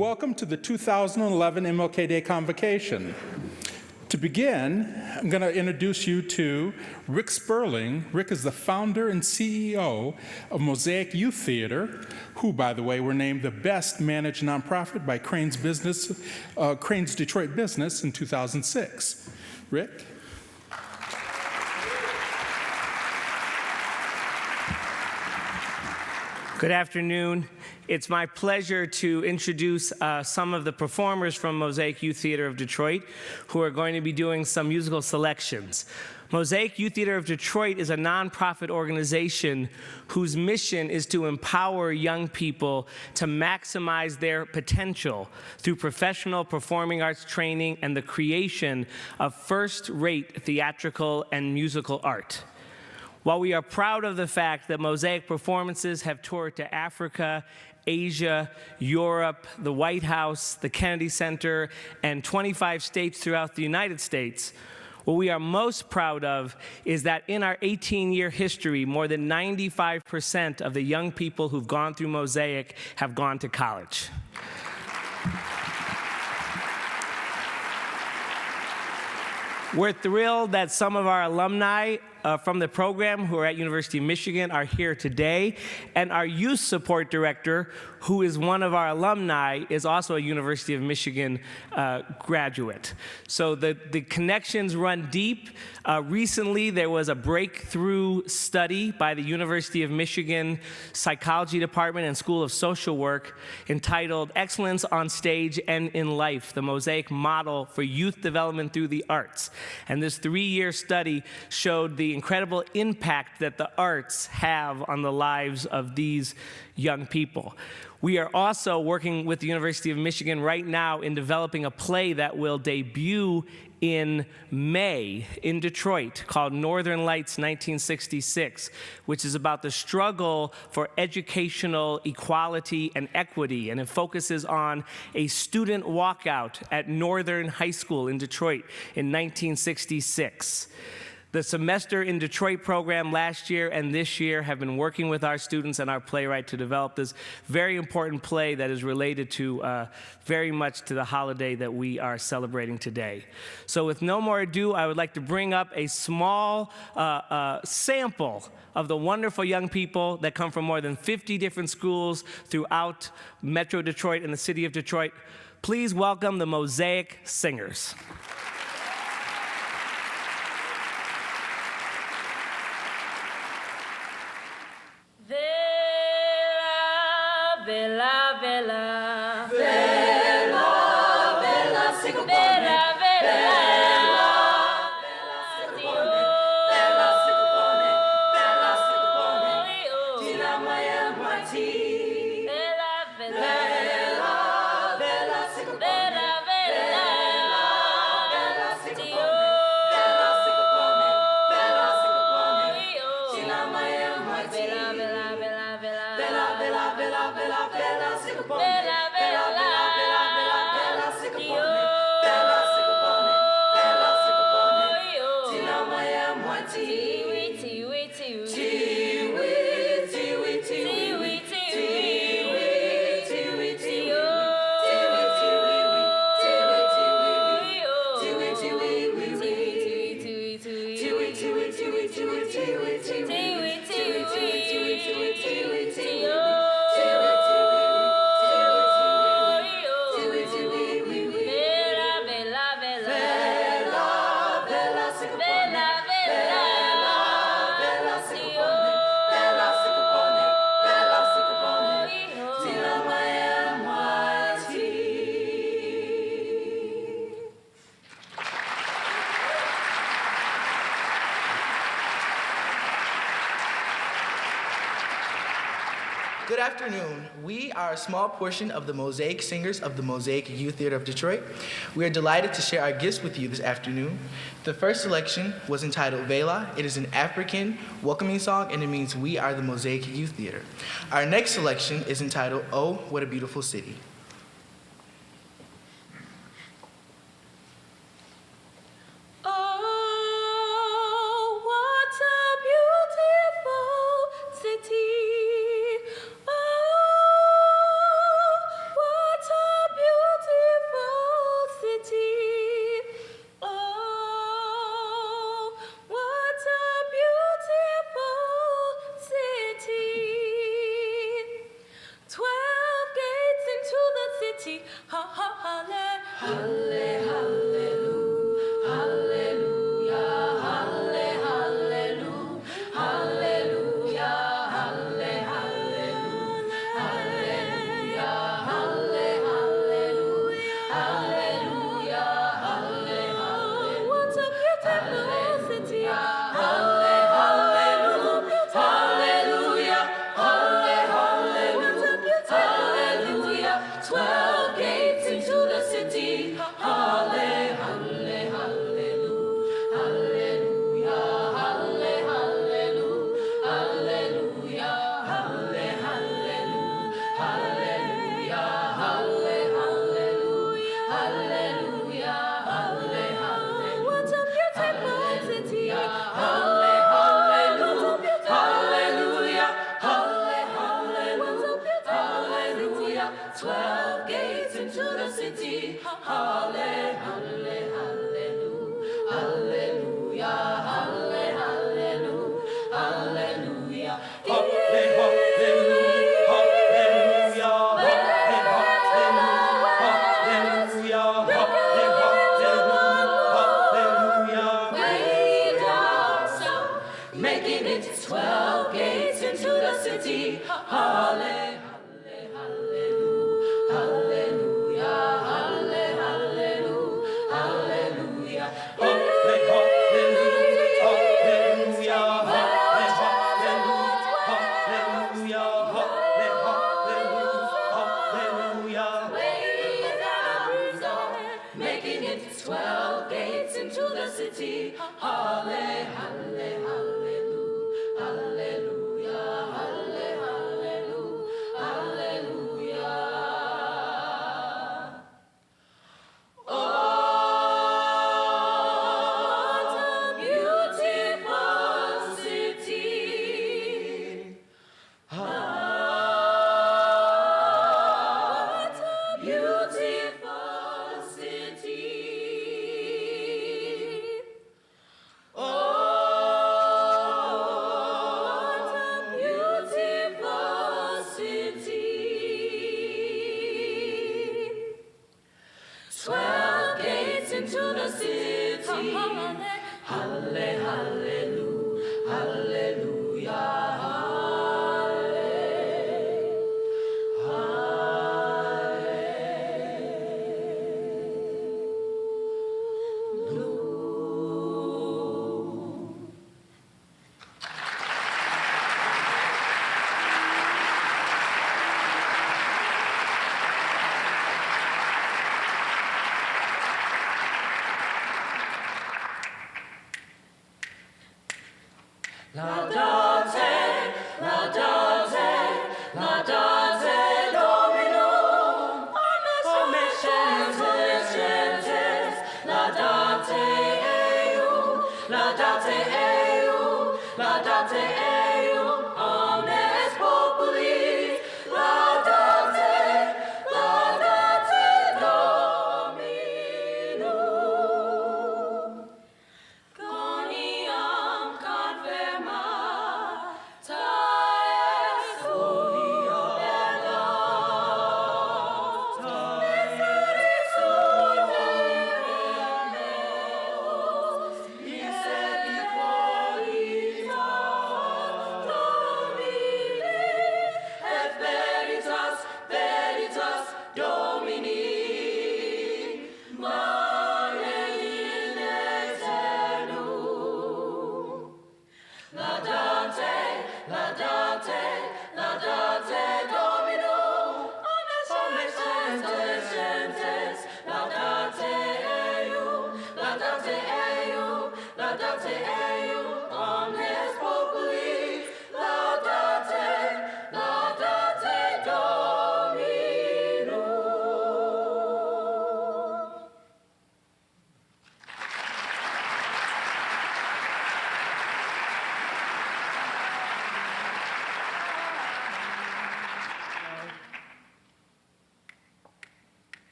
welcome to the 2011 MLK Day Convocation. To begin, I'm going to introduce you to Rick Sperling. Rick is the founder and CEO of Mosaic Youth Theater, who, by the way, were named the best managed nonprofit by Crane's Detroit Business in 2006. Rick? Good afternoon. It's my pleasure to introduce some of the performers from Mosaic Youth Theater of Detroit who are going to be doing some musical selections. Mosaic Youth Theater of Detroit is a nonprofit organization whose mission is to empower young people to maximize their potential through professional performing arts training and the creation of first-rate theatrical and musical art. While we are proud of the fact that Mosaic performances have toured to Africa, Asia, Europe, the White House, the Kennedy Center, and 25 states throughout the United States, what we are most proud of is that in our 18-year history, more than 95% of the young people who've gone through Mosaic have gone to college. We're thrilled that some of our alumni from the program who are at University of Michigan are here today, and our youth support director, who is one of our alumni, is also a University of Michigan graduate. So the connections run deep. Recently, there was a breakthrough study by the University of Michigan Psychology Department and School of Social Work entitled Excellence on Stage and in Life, the Mosaic Model for Youth Development Through the Arts. And this 3-year study showed the incredible impact that the arts have on the lives of these young people. We are also working with the University of Michigan right now in developing a play that will debut in May in Detroit called Northern Lights 1966, which is about the struggle for educational equality and equity, and it focuses on a student walkout at Northern High School in Detroit in 1966. The Semester in Detroit program last year and this year have been working with our students and our playwright to develop this very important play that is related to very much to the holiday that we are celebrating today. So with no more ado, I would like to bring up a small sample of the wonderful young people that come from more than 50 different schools throughout Metro Detroit and the city of Detroit. Please welcome the Mosaic Singers. Vela, vela, vela, vela, sigo vela, vela, vela, sigo bone, vela, sigo bone, tira maya mati, vela, vela, vela, sigo bone, vela, vela, sigo bone, vela, sigo bone, vela, sigo bone, tira maya mati, vela, vela, vela, vela, vela, vela, vela, vela. Bella, sigo bone, bella, bella, bella, bella, bella, sigo bone, bella, sigo bone, bella, sigo bone, tina maya mwati, tiwi, tiwi, tiwi, tiwi, tiwi, tiwi, tiwi, tiwi, tiwi, tiwi, Good afternoon. We are a small portion of the Mosaic Singers of the Mosaic Youth Theater of Detroit. We are delighted to share our gifts with you this afternoon. The first selection was entitled Vela. It is an African welcoming song, and it means we are the Mosaic Youth Theater. Our next selection is entitled Oh, What a Beautiful City. Oh, what a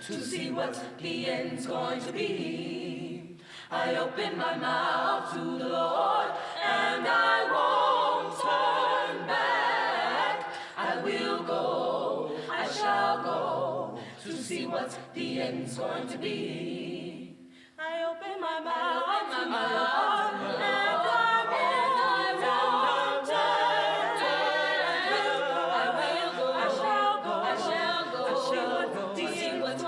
To see what the end's going to be. I open my mouth to the Lord, and I won't turn back. I will go, I shall go, to see what the end's going to be. I open my mouth to the Lord, and I won't turn back. I will go, I shall go, I shall go, to see what the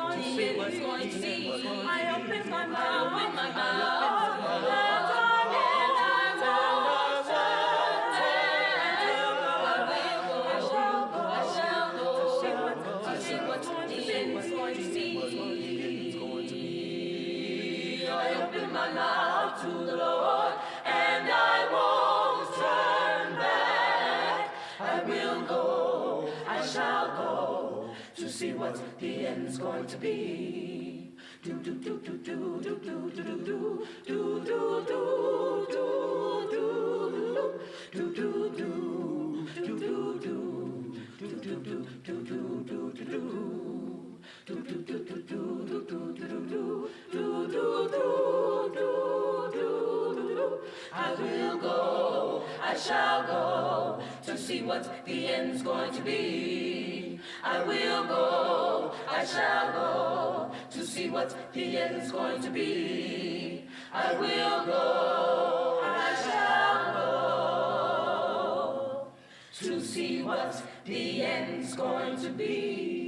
end's going to be. I open my mouth, and I won't turn my mouth to the Lord, and I won't turn back. I will go, I shall go, to see what the end's going to be. Do do do do do do do do do do do do do do I will go, I shall go, to see what the end's going to be. I will go, I shall go, to see what the end's going to be. I will go, I shall go, to see what the end's going to be.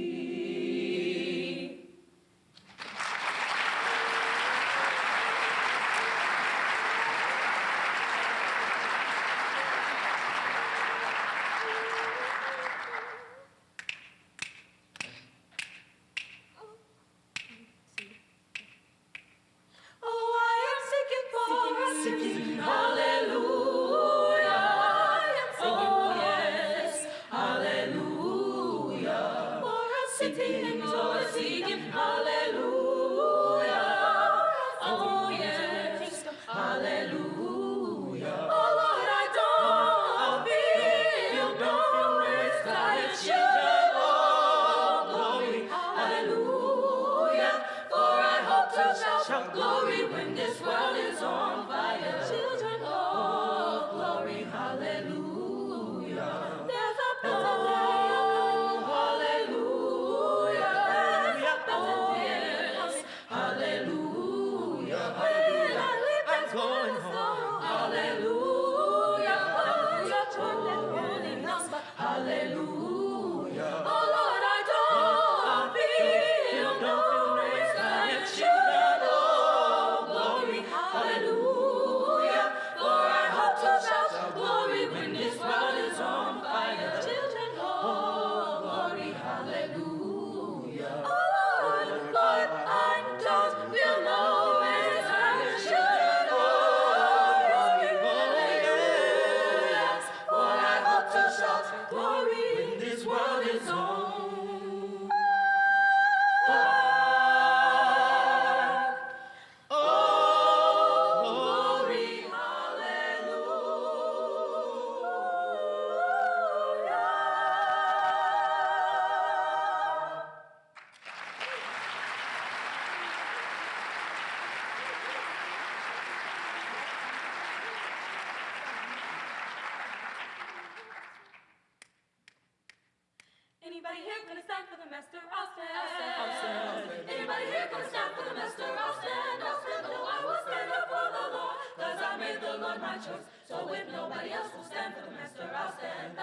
Shout glory when this world is on fire. Children, oh, glory, hallelujah. There's a better day. Hallelujah. There's a better day. Hallelujah. I'm going home. Hallelujah. Hallelujah. Oh, Lord, I don't feel no resurrection. Anybody here gonna stand for the master? I'll stand. Anybody here gonna stand for the master? I'll stand. Oh, I will stand up for the Lord, 'cause I made the Lord my choice. So if nobody else will stand for the master, I'll stand.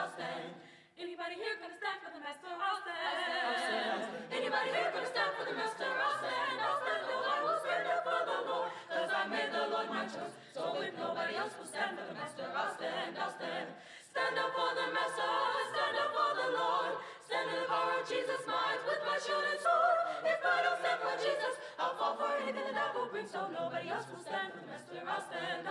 Anybody here gonna stand for the master? I'll stand. Anybody here gonna stand for the master? I'll stand. Oh, I will stand up for the Lord, 'cause I made the Lord my choice. So if nobody else will stand for the master, I'll stand. Stand up for the master, stand up for the Lord. Stand in the power of Jesus' might with my shield and sword. If I don't stand for Jesus, I'll fall for anything the devil brings. So nobody else will stand for the master. I'll stand.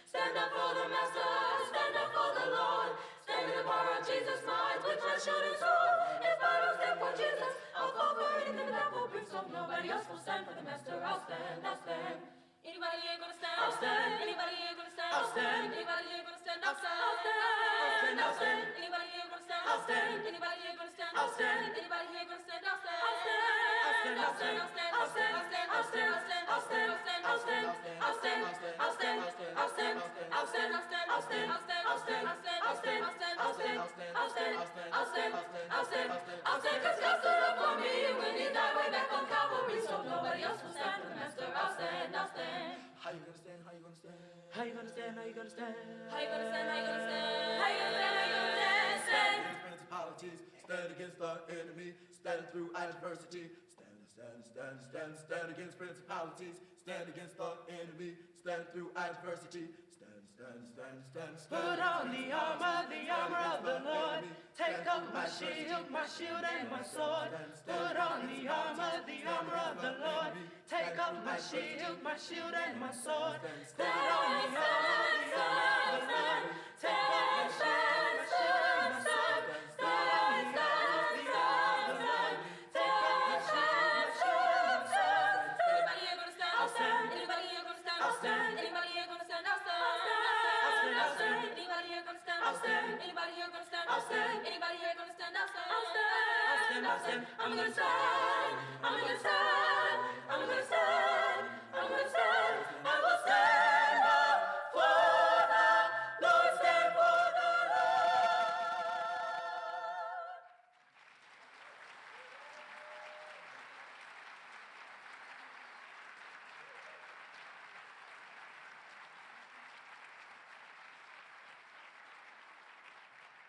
Stand up for the master, stand up for the Lord. Stand in the power of Jesus' might with my shield and sword. If I don't stand for Jesus, I'll fall for anything the devil brings. So nobody else will stand for the master. I'll stand. Anybody here gonna stand? I'll stand. Anybody here gonna stand? I'll stand. Anybody here gonna stand? I'll stand. Anybody here gonna stand? I'll stand. Anybody here gonna stand? I'll stand. Anybody here gonna stand? I'll stand. 'Cause God stood up for me when He died way back on Calvary, so nobody else will stand for the Master. I'll stand, I'll stand. How you gonna stand? How you gonna stand? How you gonna stand? How you gonna stand? How you gonna stand? How you gonna stand? How you gonna stand? How you gonna stand? Principalities, stand against the enemy, stand through adversity. Stand against principalities, stand against the enemy, stand through adversity. Stand. Put on the armor of the Lord. Take up my shield and my sword. Put on the armor of the Lord. Take up my shield and my sword. Put on the armor of the Lord. Take up my shield and my sword. Put on the armor of the Lord. Take up my shield and my sword. Anybody here gonna stand? I'll stand. Anybody here gonna stand? I'll stand. Anybody here gonna stand? I'll stand. Anybody here gonna stand? I'll stand. Anybody here gonna stand? I'll stand. Anybody here gonna stand? I'll stand. I'll stand. I'm gonna stand. I'm gonna stand. I'm gonna stand. I'm gonna stand. I will stand up for the Lord. Stand for the Lord.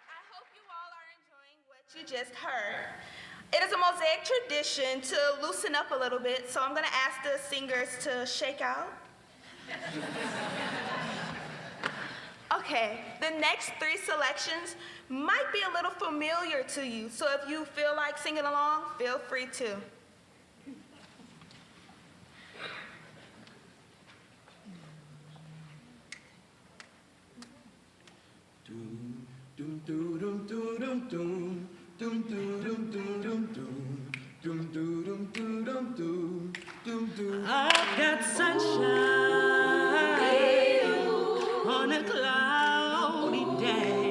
I hope you all are enjoying what you just heard. It is a Mosaic tradition to loosen up a little bit, so I'm going to ask the singers to shake out. Okay, the next 3 selections might be a little familiar to you, so if you feel like singing along, feel free to. I've got sunshine on a cloudy day.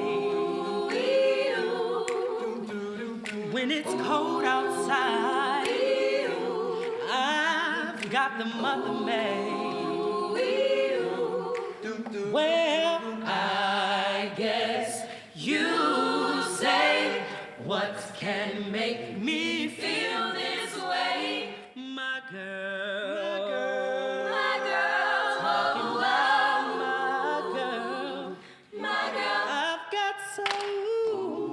When it's cold outside, I've got the Mother May. Well, I guess you say, what can make me feel this way? My girl. My girl. Talking about my girl. My girl. I've got so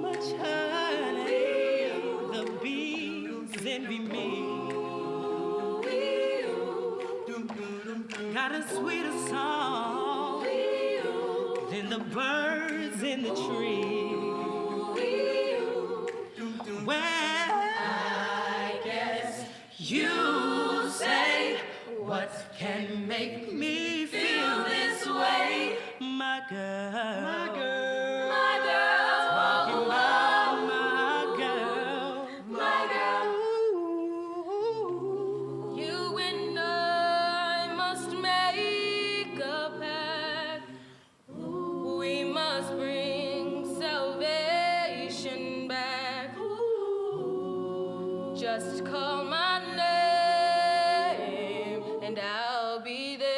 much honey, the bees envy me. Got a sweeter song than the birds in the tree. Well, I guess you say, what can make me feel this way? My girl. My girl. My girl. Talking about my girl. My girl. Ooh. You and I must make a pact. We must bring salvation back. Just call my name and I'll be there.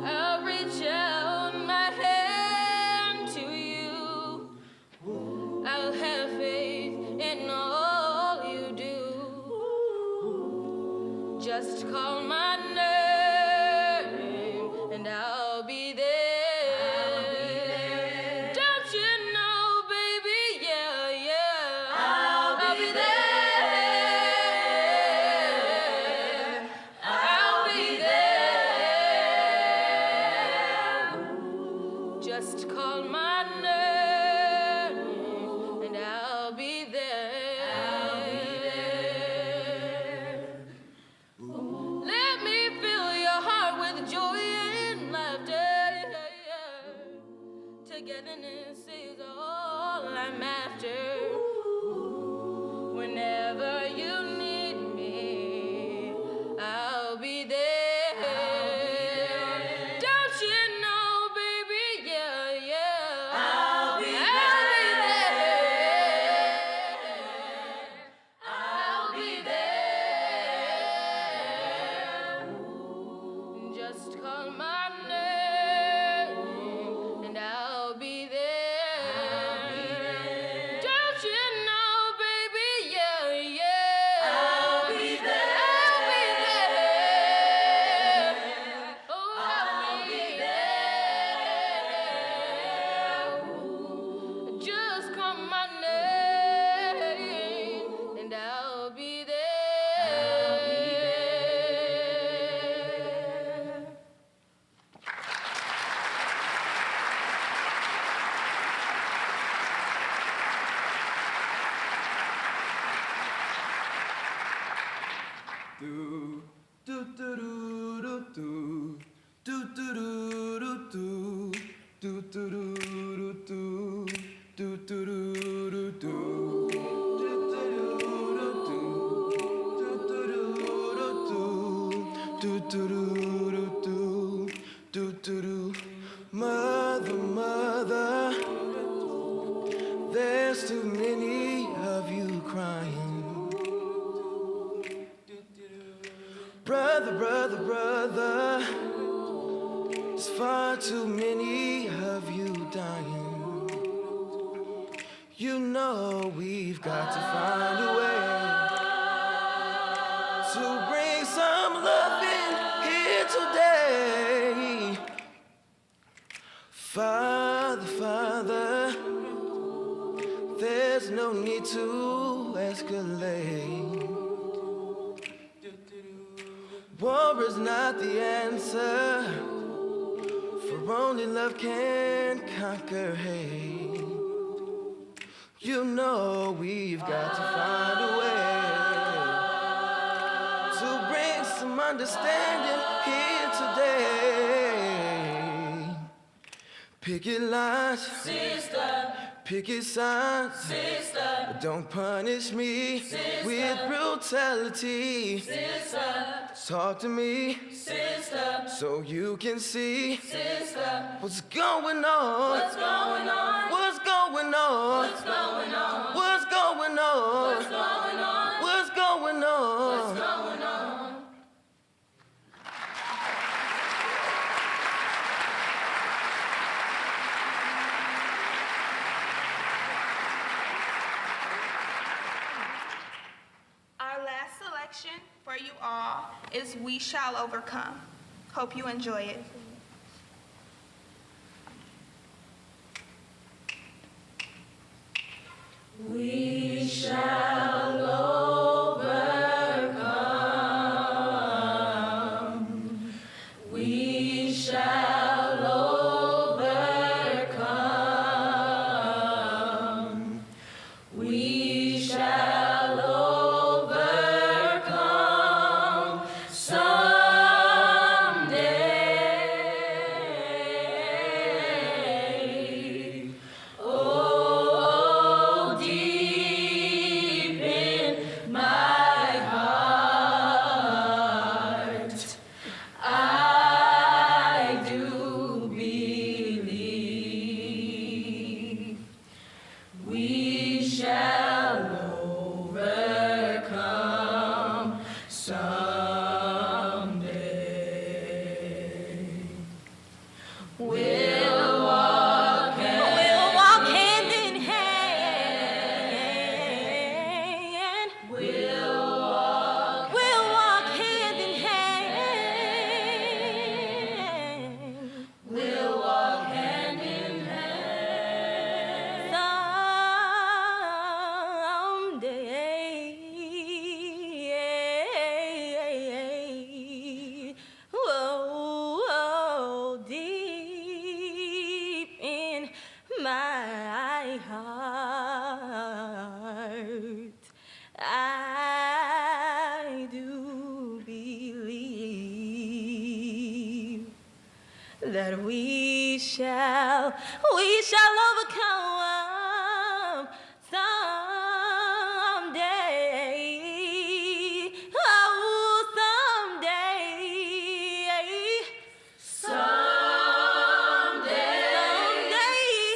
I'll reach out my hand to you. I'll have faith in all you do. Just call my name and I'll be there. Don't you know, baby? Yeah, yeah. I'll be there. I'll be there. Just call my name and I'll be there. Let me fill your heart with joy and laughter. Togetherness is all I'm after. Whenever you need me, I'll be there. Don't you know, baby? Yeah, yeah. I'll be there. Do-do-do, mother, mother, there's too many of you crying. Brother, brother, brother, there's far too many of you dying. You know we've got to find a way to bring some love in here today. Father, Father, there's no need to escalate. War is not the answer, for only love can conquer hate. You know we've got to find a way to bring some understanding here today. Picket lines, sister. Picket signs, sister. Don't punish me, sister, with brutality, sister. Talk to me, sister, so you can see, sister, what's going on. What's going on? What's going on? What's going on? What's going on? What's going on? What's going on? What's going on? Our last selection for you all is We Shall Overcome. Hope you enjoy it. We shall overcome. We shall overcome. We shall overcome someday. Oh, deep in my heart, I do believe we shall overcome someday. We'll walk hand in hand. We'll walk hand in hand. We'll walk hand in hand. Someday. Whoa, deep in my heart, I do believe that we shall overcome someday. Oh, someday.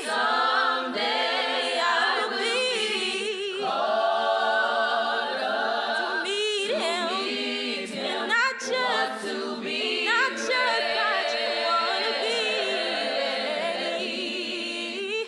Someday I will be called to meet him. Not just I just wanna be ready.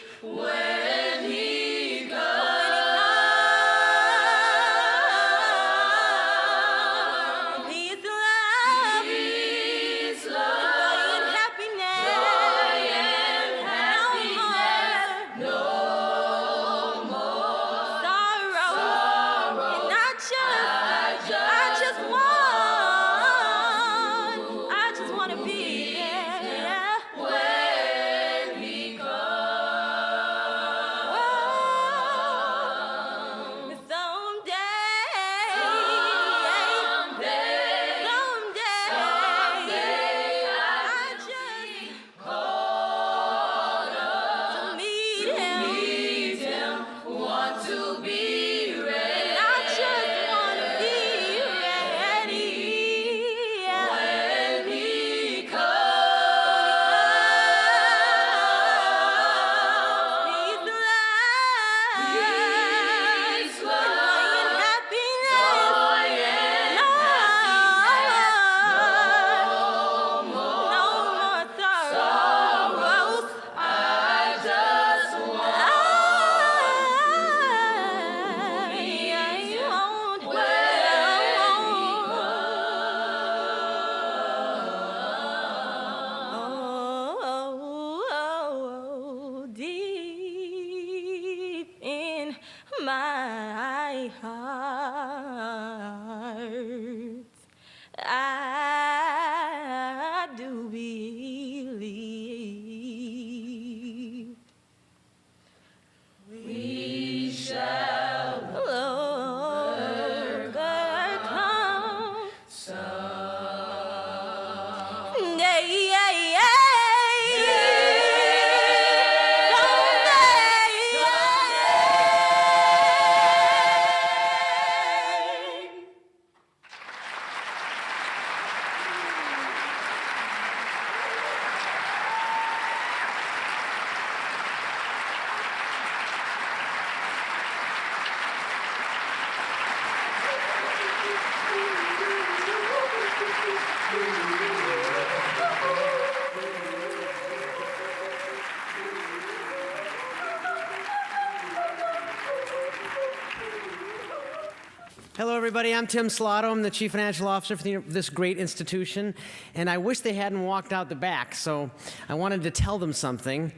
Hello, everybody. I'm Tim Slotto. I'm the Chief Financial Officer for this great institution, and I wish they hadn't walked out the back, so I wanted to tell them something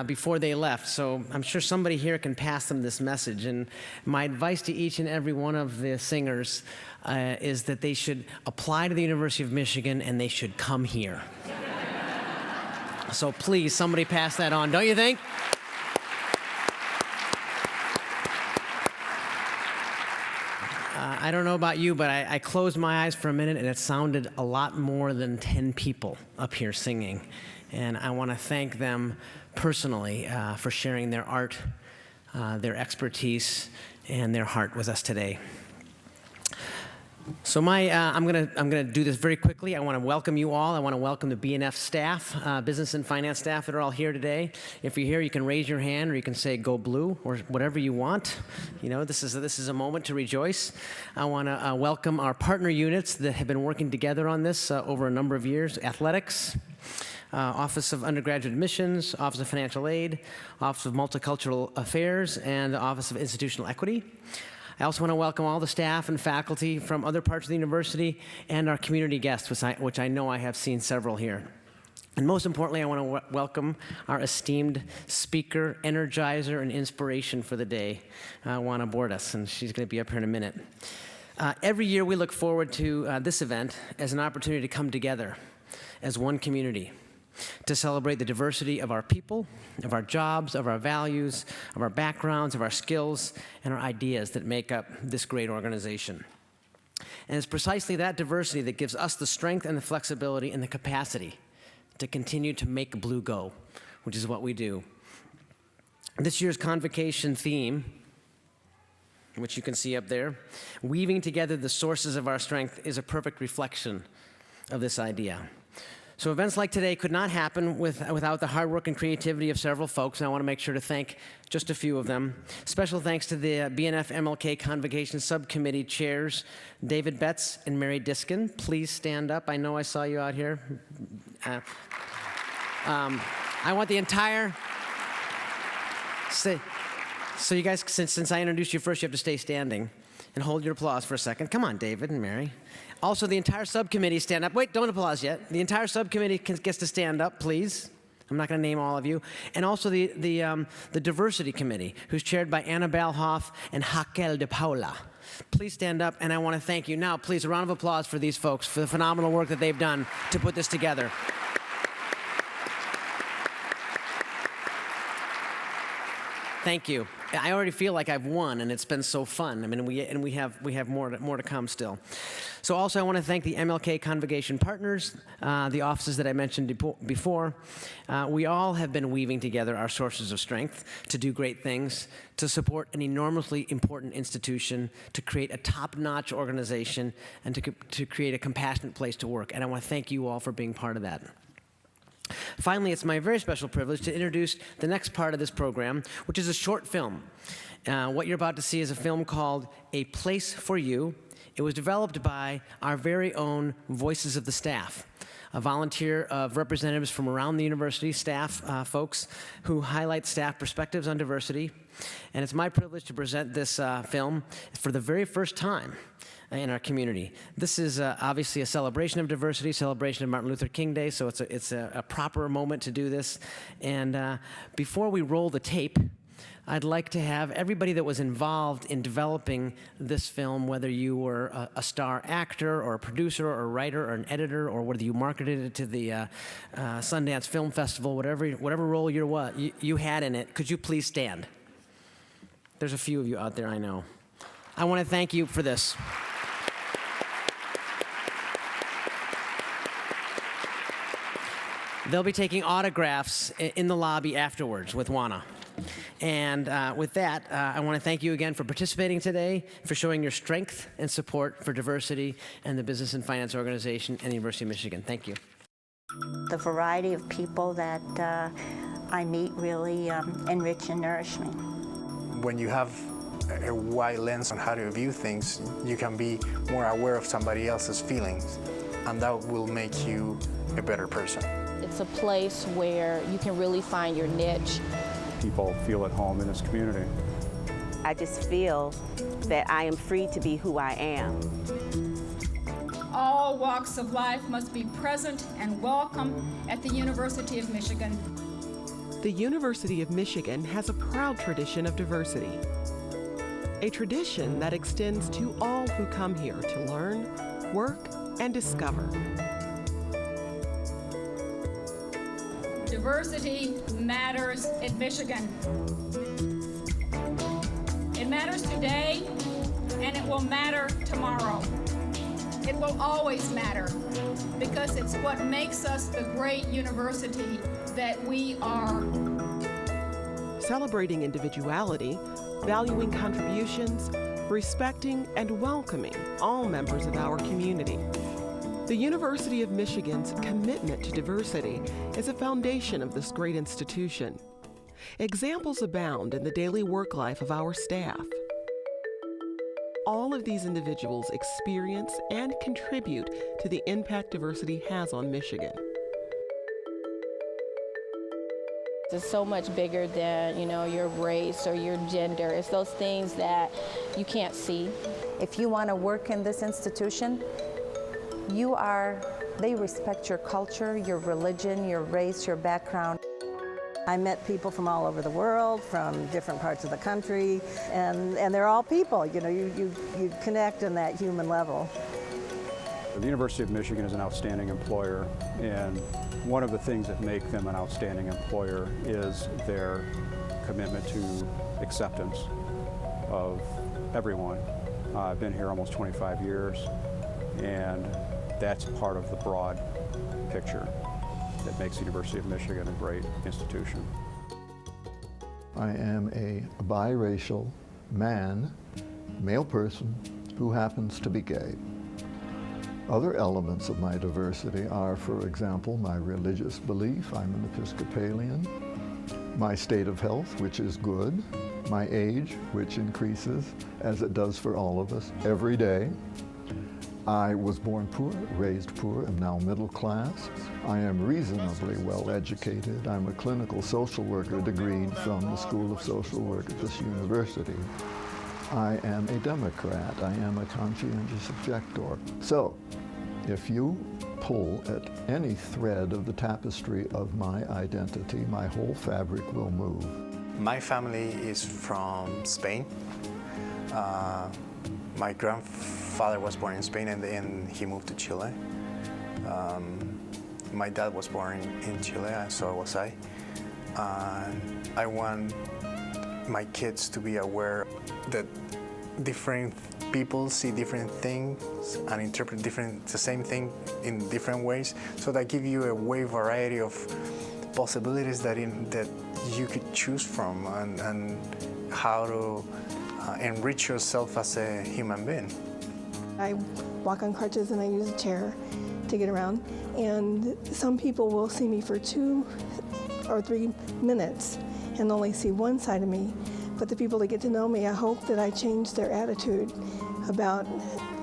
before they left. So I'm sure somebody here can pass them this message, and my advice to each and every one of the singers is that they should apply to the University of Michigan, and they should come here. So please, somebody pass that on, don't you think? I don't know about you, but I closed my eyes for a minute, and it sounded a lot more than 10 people up here singing. And I want to thank them personally for sharing their art, their expertise, and their heart with us today. So I'm gonna do this very quickly. I want to welcome you all. I want to welcome the BNF staff, business and finance staff that are all here today. If you're here, you can raise your hand, or you can say "Go Blue," or whatever you want. You know, this is a moment to rejoice. I want to welcome our partner units that have been working together on this over a number of years: athletics, Office of Undergraduate Admissions, Office of Financial Aid, Office of Multicultural Affairs, and the Office of Institutional Equity. I also want to welcome all the staff and faculty from other parts of the university and our community guests, which I know I have seen several here. And most importantly, I want to welcome our esteemed speaker, energizer, and inspiration for the day, Juana Bordas, and she's going to be up here in a minute. Every year we look forward to this event as an opportunity to come together as one community, to celebrate the diversity of our people, of our jobs, of our values, of our backgrounds, of our skills, and our ideas that make up this great organization. And it's precisely that diversity that gives us the strength and the flexibility and the capacity to continue to make blue go, which is what we do. This year's convocation theme, which you can see up there, weaving together the sources of our strength, is a perfect reflection of this idea. So events like today could not happen without the hard work and creativity of several folks, and I want to make sure to thank just a few of them. Special thanks to the BNF MLK Convocation Subcommittee chairs, David Betts and Mary Diskin. Please stand up. I know I saw you out here. I want the entire... So you guys, since I introduced you first, you have to stay standing and hold your applause for a second. Come on, David and Mary. Also, the entire subcommittee stand up. Wait, don't applause yet. The entire subcommittee gets to stand up, please. I'm not going to name all of you. And also the diversity committee, who's chaired by Annabelle Hoff and Raquel de Paula. Please stand up, and I want to thank you. Now, please, a round of applause for these folks, for the phenomenal work that they've done to put this together. Thank you. I already feel like I've won, and it's been so fun. I mean, we have more to come still. So also, I want to thank the MLK Convocation partners, the offices that I mentioned before. We all have been weaving together our sources of strength to do great things, to support an enormously important institution, to create a top-notch organization, and to create a compassionate place to work. And I want to thank you all for being part of that. Finally, it's my very special privilege to introduce the next part of this program, which is a short film. What you're about to see is a film called A Place for You. It was developed by our very own Voices of the Staff, a volunteer of representatives from around the university, staff folks who highlight staff perspectives on diversity. And it's my privilege to present this film for the very first time in our community. This is obviously a celebration of diversity, celebration of Martin Luther King Day, so it's a proper moment to do this. And before we roll the tape, I'd like to have everybody that was involved in developing this film, whether you were a star actor or a producer or a writer or an editor, or whether you marketed it to the Sundance Film Festival, whatever role you had in it, could you please stand? There's a few of you out there, I know. I want to thank you for this. They'll be taking autographs in the lobby afterwards with Juana. And with that, I want to thank you again for participating today, for showing your strength and support for diversity and the Business and Finance Organization and the University of Michigan. Thank you. The variety of people that I meet really enrich and nourish me. When you have a wide lens on how to view things, you can be more aware of somebody else's feelings, and that will make you a better person. It's a place where you can really find your niche. People feel at home in this community. I just feel that I am free to be who I am. All walks of life must be present and welcome at the University of Michigan. The University of Michigan has a proud tradition of diversity, a tradition that extends to all who come here to learn, work, and discover. Diversity matters in Michigan. It matters today, and it will matter tomorrow. It will always matter because it's what makes us the great university that we are. Celebrating individuality, valuing contributions, respecting and welcoming all members of our community. The University of Michigan's commitment to diversity is a foundation of this great institution. Examples abound in the daily work life of our staff. All of these individuals experience and contribute to the impact diversity has on Michigan. It's so much bigger than, your race or your gender. It's those things that you can't see. If you want to work in this institution, they respect your culture, your religion, your race, your background. I met people from all over the world, from different parts of the country, and they're all people. You connect on that human level. The University of Michigan is an outstanding employer, and one of the things that make them an outstanding employer is their commitment to acceptance of everyone. I've been here almost 25 years, and that's part of the broad picture that makes the University of Michigan a great institution. I am a biracial male person who happens to be gay. Other elements of my diversity are, for example, my religious belief. I'm an Episcopalian. My state of health, which is good. My age, which increases, as it does for all of us, every day. I was born poor, raised poor, am now middle class. I am reasonably well educated. I'm a clinical social worker degreed from the School of Social Work at this university. I am a Democrat. I am a conscientious objector. So, if you pull at any thread of the tapestry of my identity, my whole fabric will move. My family is from Spain. My grandfather was born in Spain and then he moved to Chile. My dad was born in Chile, and so was I. I want my kids to be aware that different people see different things and interpret the same thing in different ways. So that give you a wide variety of possibilities that you could choose from and how to enrich yourself as a human being. I walk on crutches and I use a chair to get around. And some people will see me for 2 or 3 minutes and only see one side of me. But the people that get to know me, I hope that I change their attitude about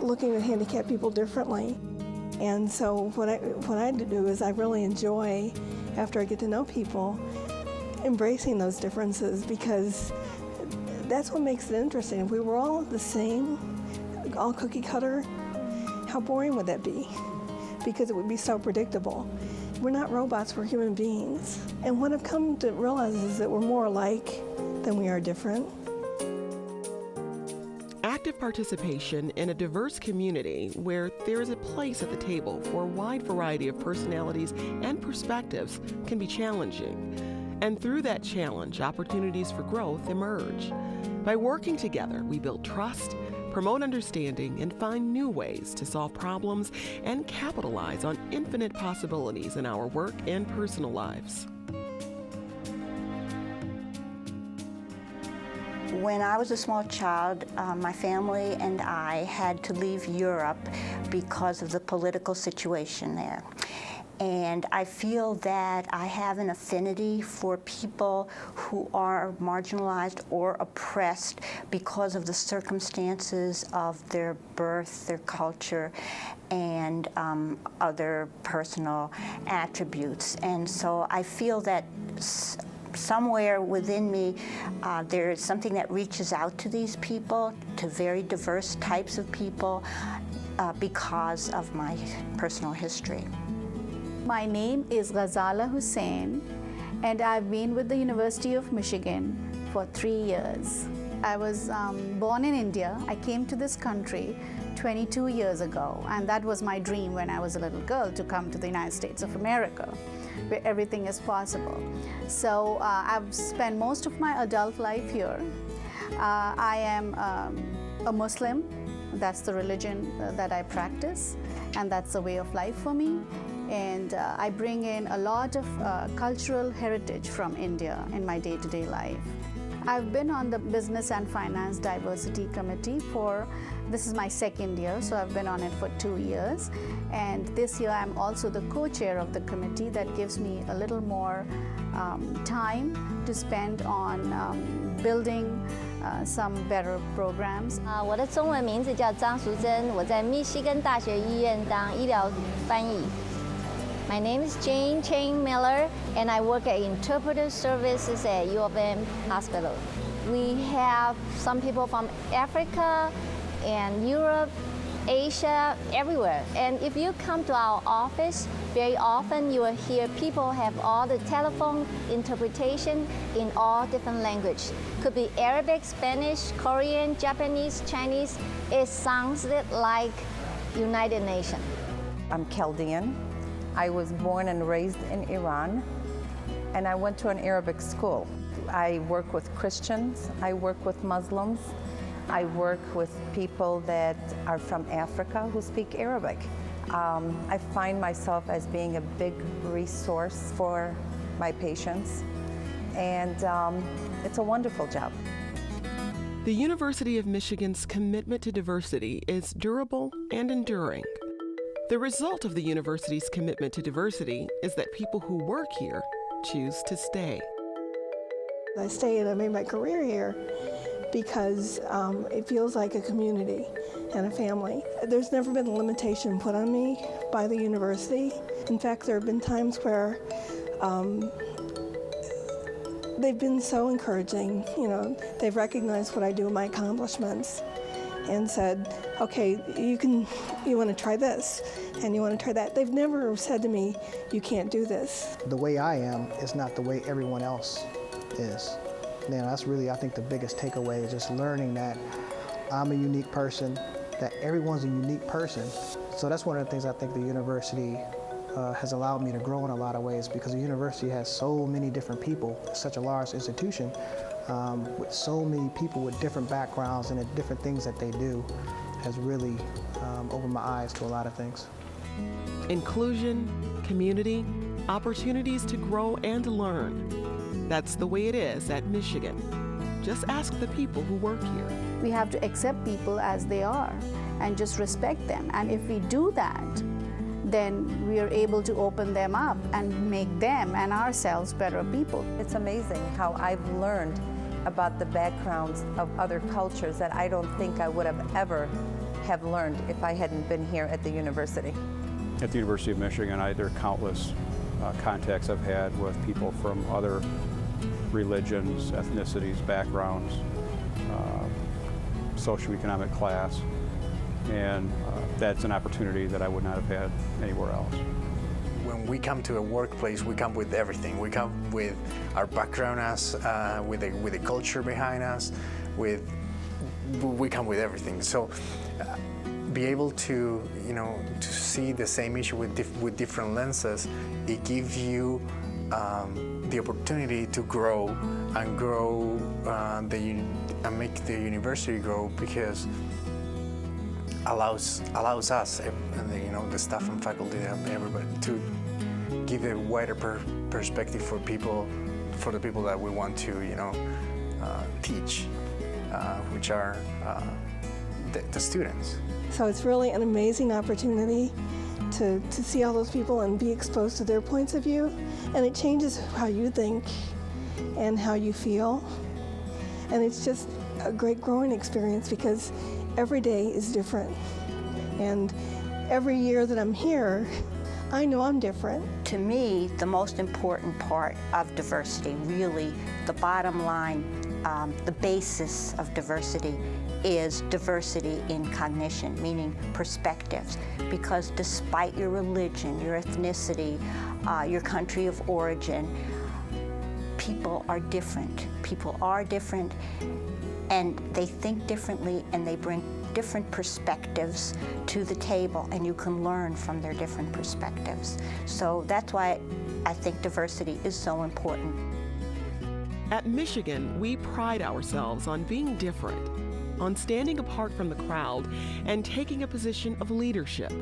looking at handicapped people differently. And so what I do is I really enjoy, after I get to know people, embracing those differences, because that's what makes it interesting. If we were all the same, all cookie cutter, how boring would that be? Because it would be so predictable. We're not robots, we're human beings. And what I've come to realize is that we're more alike than we are different. Active participation in a diverse community where there is a place at the table for a wide variety of personalities and perspectives can be challenging. And through that challenge, opportunities for growth emerge. By working together, we build trust, promote understanding, and find new ways to solve problems and capitalize on infinite possibilities in our work and personal lives. When I was a small child, my family and I had to leave Europe because of the political situation there. And I feel that I have an affinity for people who are marginalized or oppressed because of the circumstances of their birth, their culture, and other personal attributes. And so I feel that somewhere within me, there is something that reaches out to these people, to very diverse types of people, because of my personal history. My name is Ghazala Hussain, and I've been with the University of Michigan for 3 years. I was born in India. I came to this country 22 years ago, and that was my dream when I was a little girl, to come to the United States of America, where everything is possible. So I've spent most of my adult life here. I am a Muslim. That's the religion that I practice, and that's a way of life for me. And I bring in a lot of cultural heritage from India in my day-to-day life. I've been on the Business and Finance Diversity Committee this is my second year, so I've been on it for 2 years. And this year I'm also the co-chair of the committee. That gives me a little more time to spend on building some better programs. 我的中文名字叫张淑珍，我在密西根大学医院当医疗翻译。My name is Jane Chang Miller, and I work at interpreter services at U of M Hospital. We have some people from Africa and Europe, Asia, everywhere. And if you come to our office, very often you will hear people have all the telephone interpretation in all different languages. Could be Arabic, Spanish, Korean, Japanese, Chinese. It sounds like United Nations. I'm Chaldean. I was born and raised in Iran, and I went to an Arabic school. I work with Christians, I work with Muslims, I work with people that are from Africa who speak Arabic. I find myself as being a big resource for my patients, and it's a wonderful job. The University of Michigan's commitment to diversity is durable and enduring. The result of the university's commitment to diversity is that people who work here choose to stay. I stayed and I made my career here because it feels like a community and a family. There's never been a limitation put on me by the university. In fact, there have been times where they've been so encouraging. You know, they've recognized what I do, my accomplishments, and said, okay, you want to try this and you want to try that. They've never said to me, you can't do this. The way I am is not the way everyone else is. You know, that's really, I think, the biggest takeaway is just learning that I'm a unique person, that everyone's a unique person. So that's one of the things I think the university has allowed me to grow in a lot of ways, because the university has so many different people. It's such a large institution with so many people with different backgrounds and the different things that they do has really opened my eyes to a lot of things. Inclusion, community, opportunities to grow and learn. That's the way it is at Michigan. Just ask the people who work here. We have to accept people as they are and just respect them. And if we do that, then we are able to open them up and make them and ourselves better people. It's amazing how I've learned about the backgrounds of other cultures that I don't think I would have ever have learned if I hadn't been here at the university. At the University of Michigan, there are countless contacts I've had with people from other religions, ethnicities, backgrounds, socioeconomic class, and that's an opportunity that I would not have had anywhere else. When we come to a workplace, we come with everything. We come with our background, with the culture behind us, we come with everything. So be able to, to see the same issue with different lenses, it gives you the opportunity to grow and make the university grow, because allows us, the staff and faculty, everybody, to give a wider perspective for the people that we want to, teach, which are the students. So it's really an amazing opportunity to see all those people and be exposed to their points of view, and it changes how you think and how you feel. And it's just a great growing experience, because every day is different. And every year that I'm here, I know I'm different. To me, the most important part of diversity, really the bottom line, the basis of diversity is diversity in cognition, meaning perspectives. Because despite your religion, your ethnicity, your country of origin, people are different. People are different, and they think differently, and they bring different perspectives to the table, and you can learn from their different perspectives. So that's why I think diversity is so important. At Michigan, we pride ourselves on being different, on standing apart from the crowd and taking a position of leadership.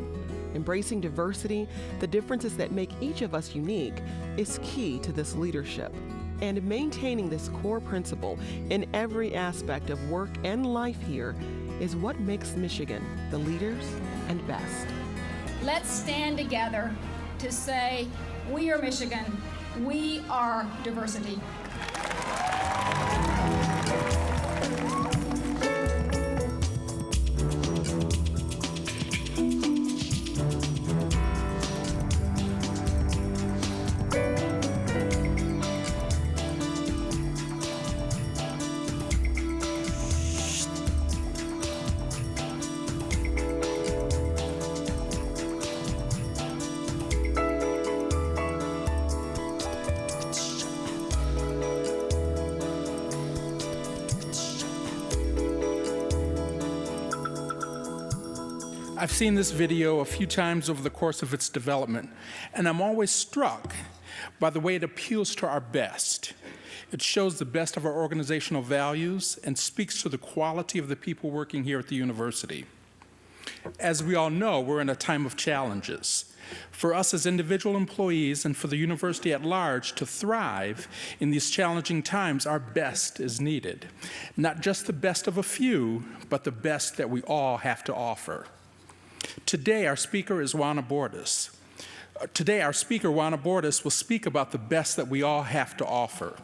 Embracing diversity, the differences that make each of us unique, is key to this leadership. And maintaining this core principle in every aspect of work and life here is what makes Michigan the leaders and best. Let's stand together to say, we are Michigan, we are diversity. I've seen this video a few times over the course of its development, and I'm always struck by the way it appeals to our best. It shows the best of our organizational values and speaks to the quality of the people working here at the university. As we all know, we're in a time of challenges. For us as individual employees and for the university at large to thrive in these challenging times, our best is needed. Not just the best of a few, but the best that we all have to offer. Today, our speaker is Juana Bordas. Juana Bordas, will speak about the best that we all have to offer.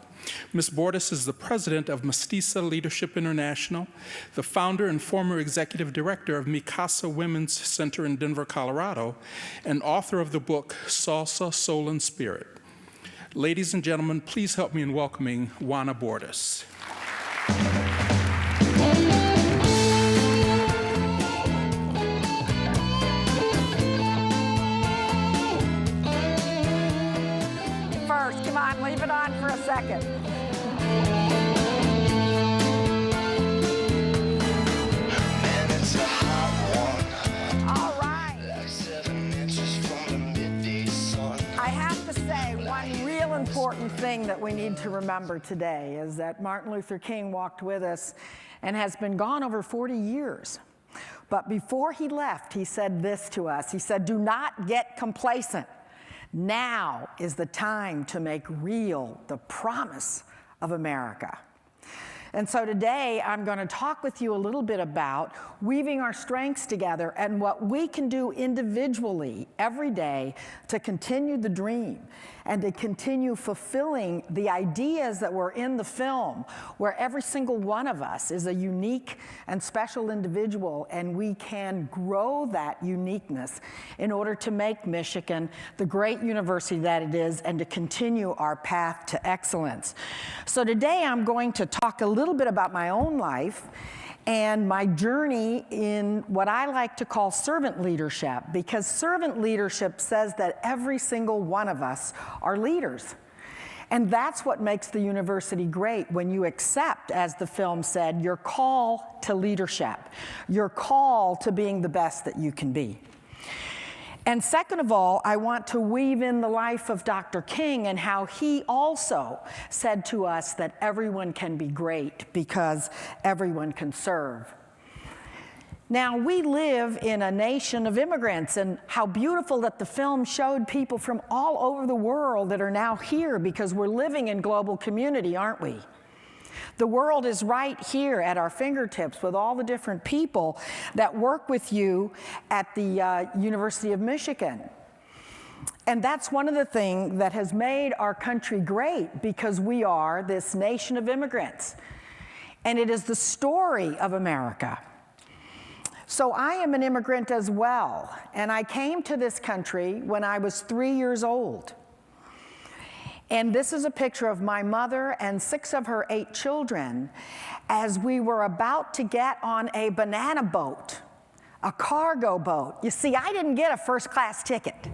Ms. Bordas is the president of Mestiza Leadership International, the founder and former executive director of Mikasa Women's Center in Denver, Colorado, and author of the book Salsa, Soul, and Spirit. Ladies and gentlemen, please help me in welcoming Juana Bordas. Come on, leave it on for a second. Man, it's a hot one. All right. Like 7 inches from the midday sun. I have to say, one real important thing that we need to remember today is that Martin Luther King walked with us and has been gone over 40 years. But before he left, he said this to us. He said, "Do not get complacent. Now is the time to make real the promise of America." And so today I'm going to talk with you a little bit about weaving our strengths together and what we can do individually every day to continue the dream and to continue fulfilling the ideas that were in the film, where every single one of us is a unique and special individual, and we can grow that uniqueness in order to make Michigan the great university that it is and to continue our path to excellence. So today I'm going to talk a little bit about my own life and my journey in what I like to call servant leadership, because servant leadership says that every single one of us are leaders. And that's what makes the university great, when you accept, as the film said, your call to leadership, your call to being the best that you can be. And second of all, I want to weave in the life of Dr. King and how he also said to us that everyone can be great because everyone can serve. Now, we live in a nation of immigrants, and how beautiful that the film showed people from all over the world that are now here because we're living in global community, aren't we? The world is right here at our fingertips with all the different people that work with you at the University of Michigan. And that's one of the things that has made our country great, because we are this nation of immigrants. And it is the story of America. So I am an immigrant as well, and I came to this country when I was 3 years old. And this is a picture of my mother and 6 of her 8 children as we were about to get on a banana boat, a cargo boat. You see, I didn't get a first-class ticket.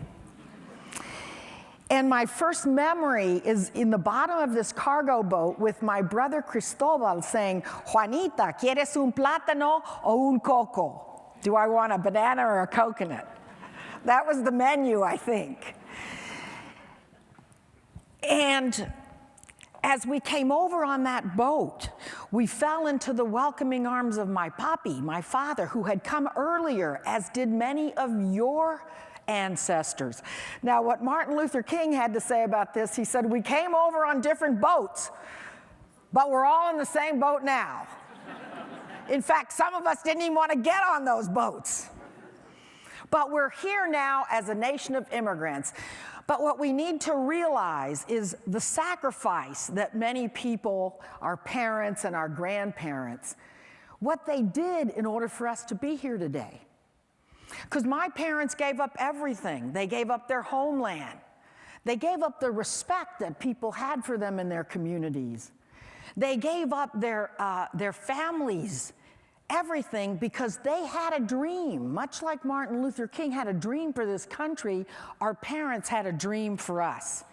And my first memory is in the bottom of this cargo boat with my brother Cristobal saying, "Juanita, ¿quieres un plátano o un coco?" Do I want a banana or a coconut? That was the menu, I think. And as we came over on that boat, we fell into the welcoming arms of my papi, my father, who had come earlier, as did many of your ancestors. Now, what Martin Luther King had to say about this, he said, "We came over on different boats, but we're all in the same boat now." In fact, some of us didn't even want to get on those boats. But we're here now as a nation of immigrants. But what we need to realize is the sacrifice that many people, our parents and our grandparents, what they did in order for us to be here today. Because my parents gave up everything. They gave up their homeland. They gave up the respect that people had for them in their communities. They gave up their families, everything, because they had a dream. Much like Martin Luther King had a dream for this country, our parents had a dream for us.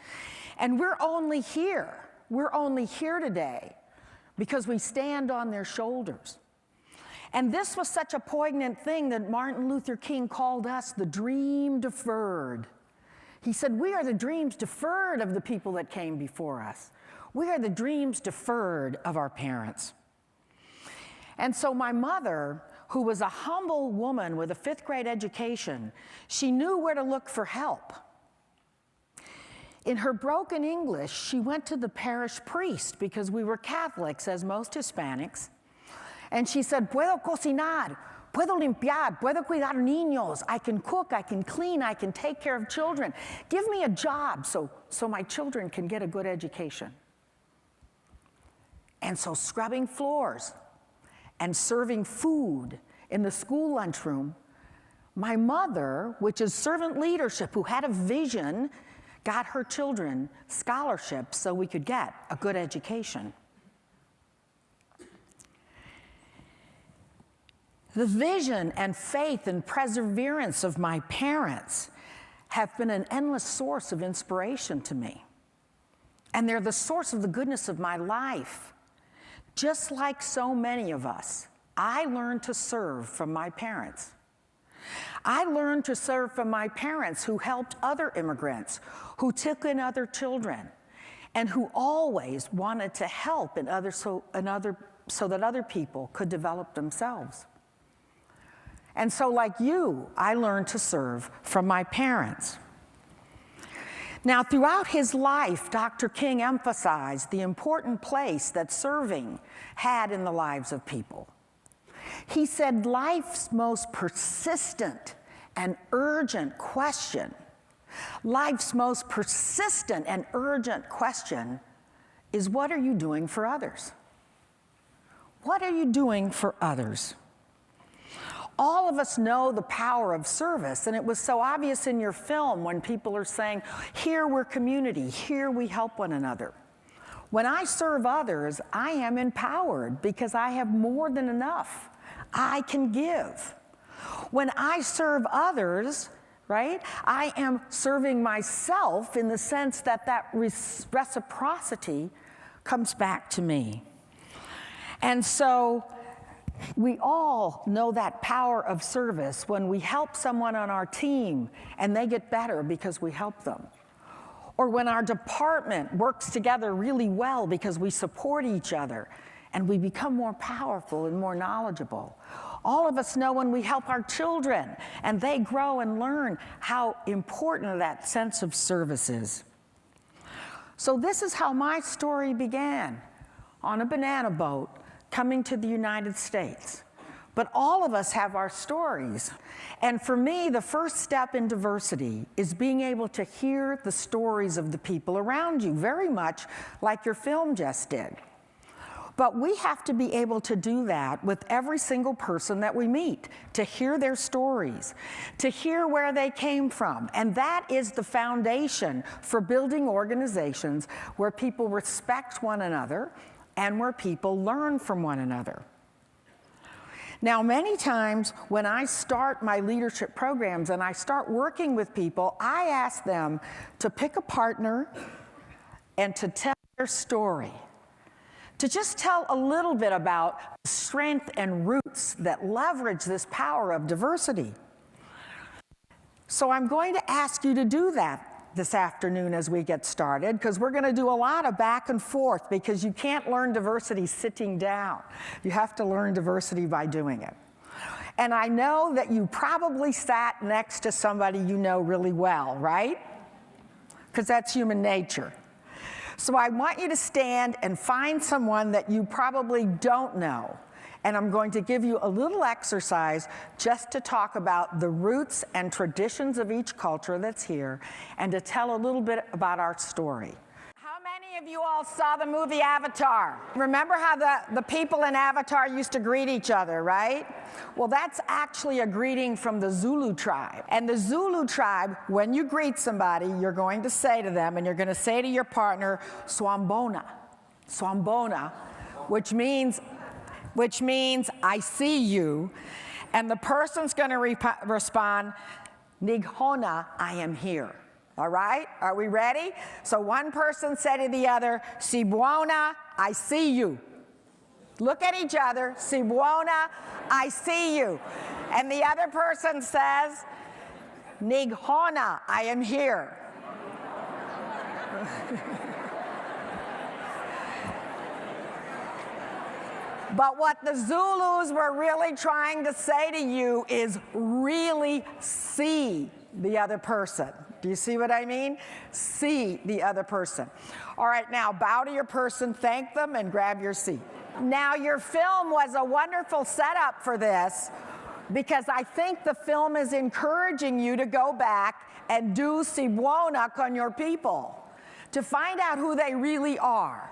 And we're only here today because we stand on their shoulders. And this was such a poignant thing that Martin Luther King called us the dream deferred. He said, "We are the dreams deferred of the people that came before us. We are the dreams deferred of our parents." And so my mother, who was a humble woman with a 5th grade education, she knew where to look for help. In her broken English, she went to the parish priest, because we were Catholics, as most Hispanics, and she said, "Puedo cocinar, puedo limpiar, puedo cuidar niños. I can cook, I can clean, I can take care of children. Give me a job so my children can get a good education." And so scrubbing floors and serving food in the school lunchroom, my mother, which is servant leadership, who had a vision, got her children scholarships so we could get a good education. The vision and faith and perseverance of my parents have been an endless source of inspiration to me. And they're the source of the goodness of my life. Just like so many of us, I learned to serve from my parents. I learned to serve from my parents who helped other immigrants, who took in other children, and who always wanted to help so that other people could develop themselves. And so, like you, I learned to serve from my parents. Now, throughout his life, Dr. King emphasized the important place that serving had in the lives of people. He said life's most persistent and urgent question, is, what are you doing for others? What are you doing for others? All of us know the power of service, and it was so obvious in your film when people are saying, "Here we're community, here we help one another." When I serve others, I am empowered because I have more than enough. I can give. When I serve others, right, I am serving myself in the sense that reciprocity comes back to me. And so we all know that power of service when we help someone on our team and they get better because we help them. Or when our department works together really well because we support each other and we become more powerful and more knowledgeable. All of us know when we help our children and they grow and learn how important that sense of service is. So this is how my story began, on a banana boat, coming to the United States. But all of us have our stories. And for me, the first step in diversity is being able to hear the stories of the people around you, very much like your film just did. But we have to be able to do that with every single person that we meet, to hear their stories, to hear where they came from. And that is the foundation for building organizations where people respect one another and where people learn from one another. Now, many times when I start my leadership programs and I start working with people, I ask them to pick a partner and to tell their story. To just tell a little bit about strength and roots that leverage this power of diversity. So I'm going to ask you to do that this afternoon as we get started, because we're going to do a lot of back and forth, because you can't learn diversity sitting down. You have to learn diversity by doing it. And I know that you probably sat next to somebody you know really well, right? Because that's human nature. So I want you to stand and find someone that you probably don't know. And I'm going to give you a little exercise just to talk about the roots and traditions of each culture that's here, and to tell a little bit about our story. How many of you all saw the movie Avatar? Remember how the people in Avatar used to greet each other, right? Well, that's actually a greeting from the Zulu tribe. And the Zulu tribe, when you greet somebody, you're going to say to them, and you're going to say to your partner, Swambona. Swambona, which means I see you. And the person's going to respond, Nighona, I am here. All right? Are we ready? So one person said to the other, Sibwana, I see you. Look at each other, Sibwana, I see you. And the other person says, Nighona, I am here. But what the Zulus were really trying to say to you is really see the other person. Do you see what I mean? See the other person. All right, now bow to your person, thank them, and grab your seat. Now, your film was a wonderful setup for this, because I think the film is encouraging you to go back and do Sibwana con your people, to find out who they really are.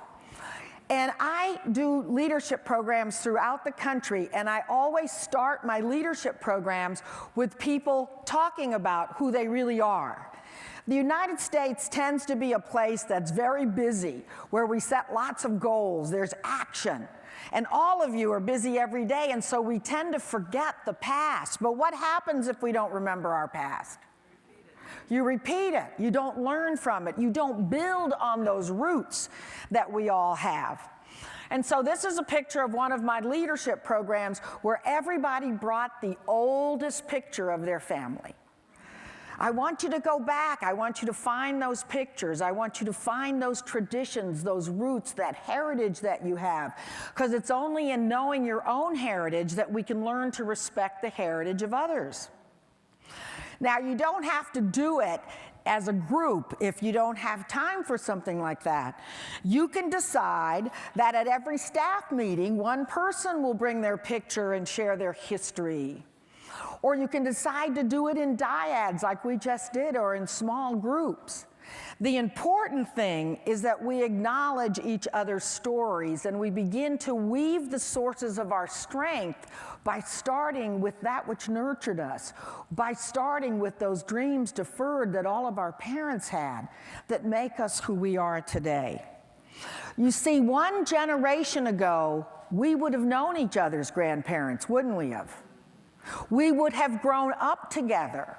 And I do leadership programs throughout the country, and I always start my leadership programs with people talking about who they really are. The United States tends to be a place that's very busy, where we set lots of goals, there's action. And all of you are busy every day, and so we tend to forget the past. But what happens if we don't remember our past? You repeat it. You don't learn from it. You don't build on those roots that we all have. And so this is a picture of one of my leadership programs where everybody brought the oldest picture of their family. I want you to go back. I want you to find those pictures. I want you to find those traditions, those roots, that heritage that you have. Because it's only in knowing your own heritage that we can learn to respect the heritage of others. Now, you don't have to do it as a group if you don't have time for something like that. You can decide that at every staff meeting, one person will bring their picture and share their history. Or you can decide to do it in dyads like we just did, or in small groups. The important thing is that we acknowledge each other's stories, and we begin to weave the sources of our strength by starting with that which nurtured us, by starting with those dreams deferred that all of our parents had that make us who we are today. You see, one generation ago, we would have known each other's grandparents, wouldn't we have? We would have grown up together.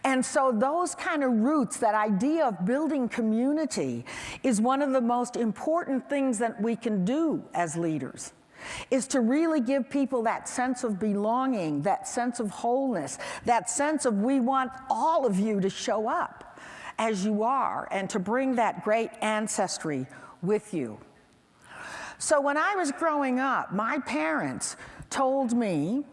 And so those kind of roots, that idea of building community, is one of the most important things that we can do as leaders, is to really give people that sense of belonging, that sense of wholeness, that sense of we want all of you to show up as you are and to bring that great ancestry with you. So when I was growing up, my parents told me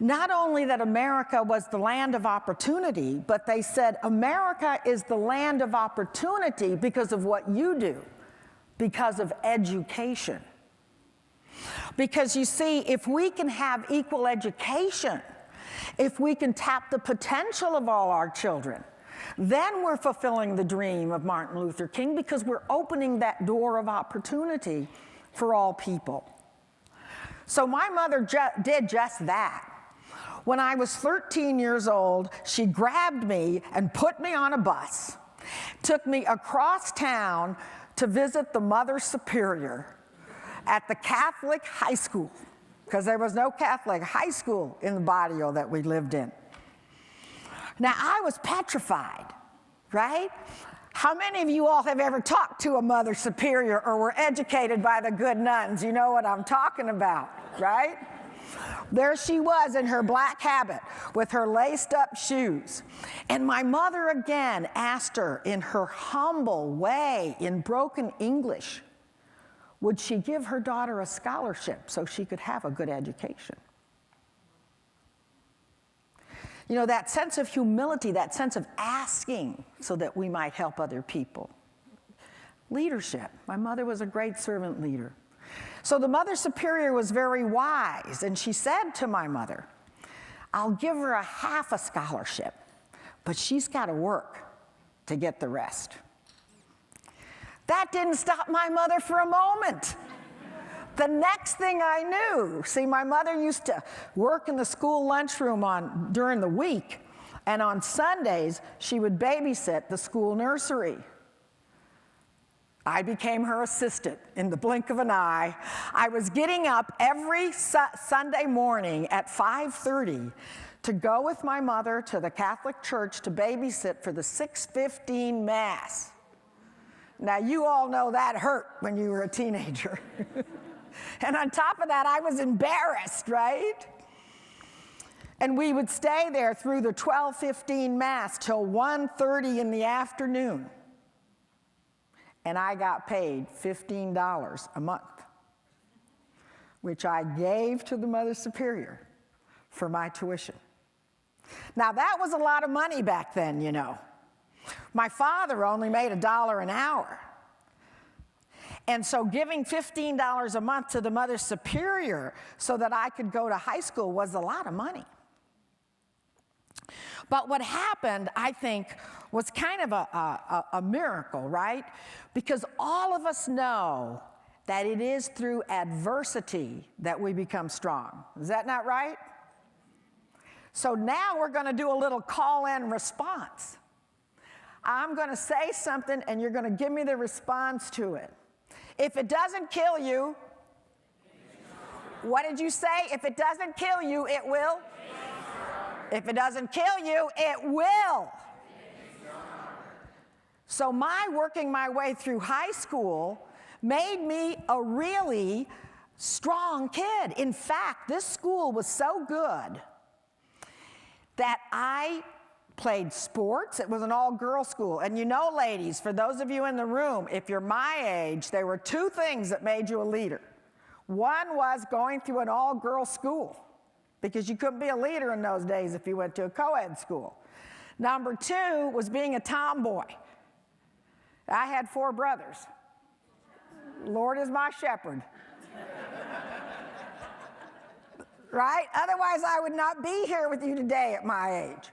not only that America was the land of opportunity, but they said America is the land of opportunity because of what you do, because of education. Because you see, if we can have equal education, if we can tap the potential of all our children, then we're fulfilling the dream of Martin Luther King, because we're opening that door of opportunity for all people. So my mother did just that. When I was 13 years old, she grabbed me and put me on a bus, took me across town to visit the Mother Superior at the Catholic high school, because there was no Catholic high school in the barrio that we lived in. Now, I was petrified, right? How many of you all have ever talked to a Mother Superior or were educated by the good nuns? You know what I'm talking about, right? There she was in her black habit with her laced up shoes. And my mother again asked her in her humble way, in broken English, would she give her daughter a scholarship so she could have a good education? You know, that sense of humility, that sense of asking so that we might help other people. Leadership. My mother was a great servant leader. So the Mother Superior was very wise, and she said to my mother, I'll give her a half a scholarship, but she's got to work to get the rest. That didn't stop my mother for a moment. The next thing I knew, see, my mother used to work in the school lunchroom during the week, and on Sundays, she would babysit the school nursery. I became her assistant in the blink of an eye. I was getting up every Sunday morning at 5:30 to go with my mother to the Catholic Church to babysit for the 6:15 Mass. Now, you all know that hurt when you were a teenager. And on top of that, I was embarrassed, right? And we would stay there through the 12:15 Mass till 1:30 in the afternoon. And I got paid $15 a month, which I gave to the Mother Superior for my tuition. Now, that was a lot of money back then, you know. My father only made $1 an hour. And so giving $15 a month to the Mother Superior so that I could go to high school was a lot of money. But what happened, I think, was kind of a miracle, right? Because all of us know that it is through adversity that we become strong. Is that not right? So now we're going to do a little call-in response. I'm going to say something, and you're going to give me the response to it. If it doesn't kill you, what did you say? If it doesn't kill you, it will? If it doesn't kill you, it will. So my working my way through high school made me a really strong kid. In fact, this school was so good that I played sports. It was an all-girls school. And you know, ladies, for those of you in the room, if you're my age, there were two things that made you a leader. One was going through an all-girls school, because you couldn't be a leader in those days if you went to a co-ed school. Number two was being a tomboy. I had 4 brothers. Lord is my shepherd. Right? Otherwise, I would not be here with you today at my age.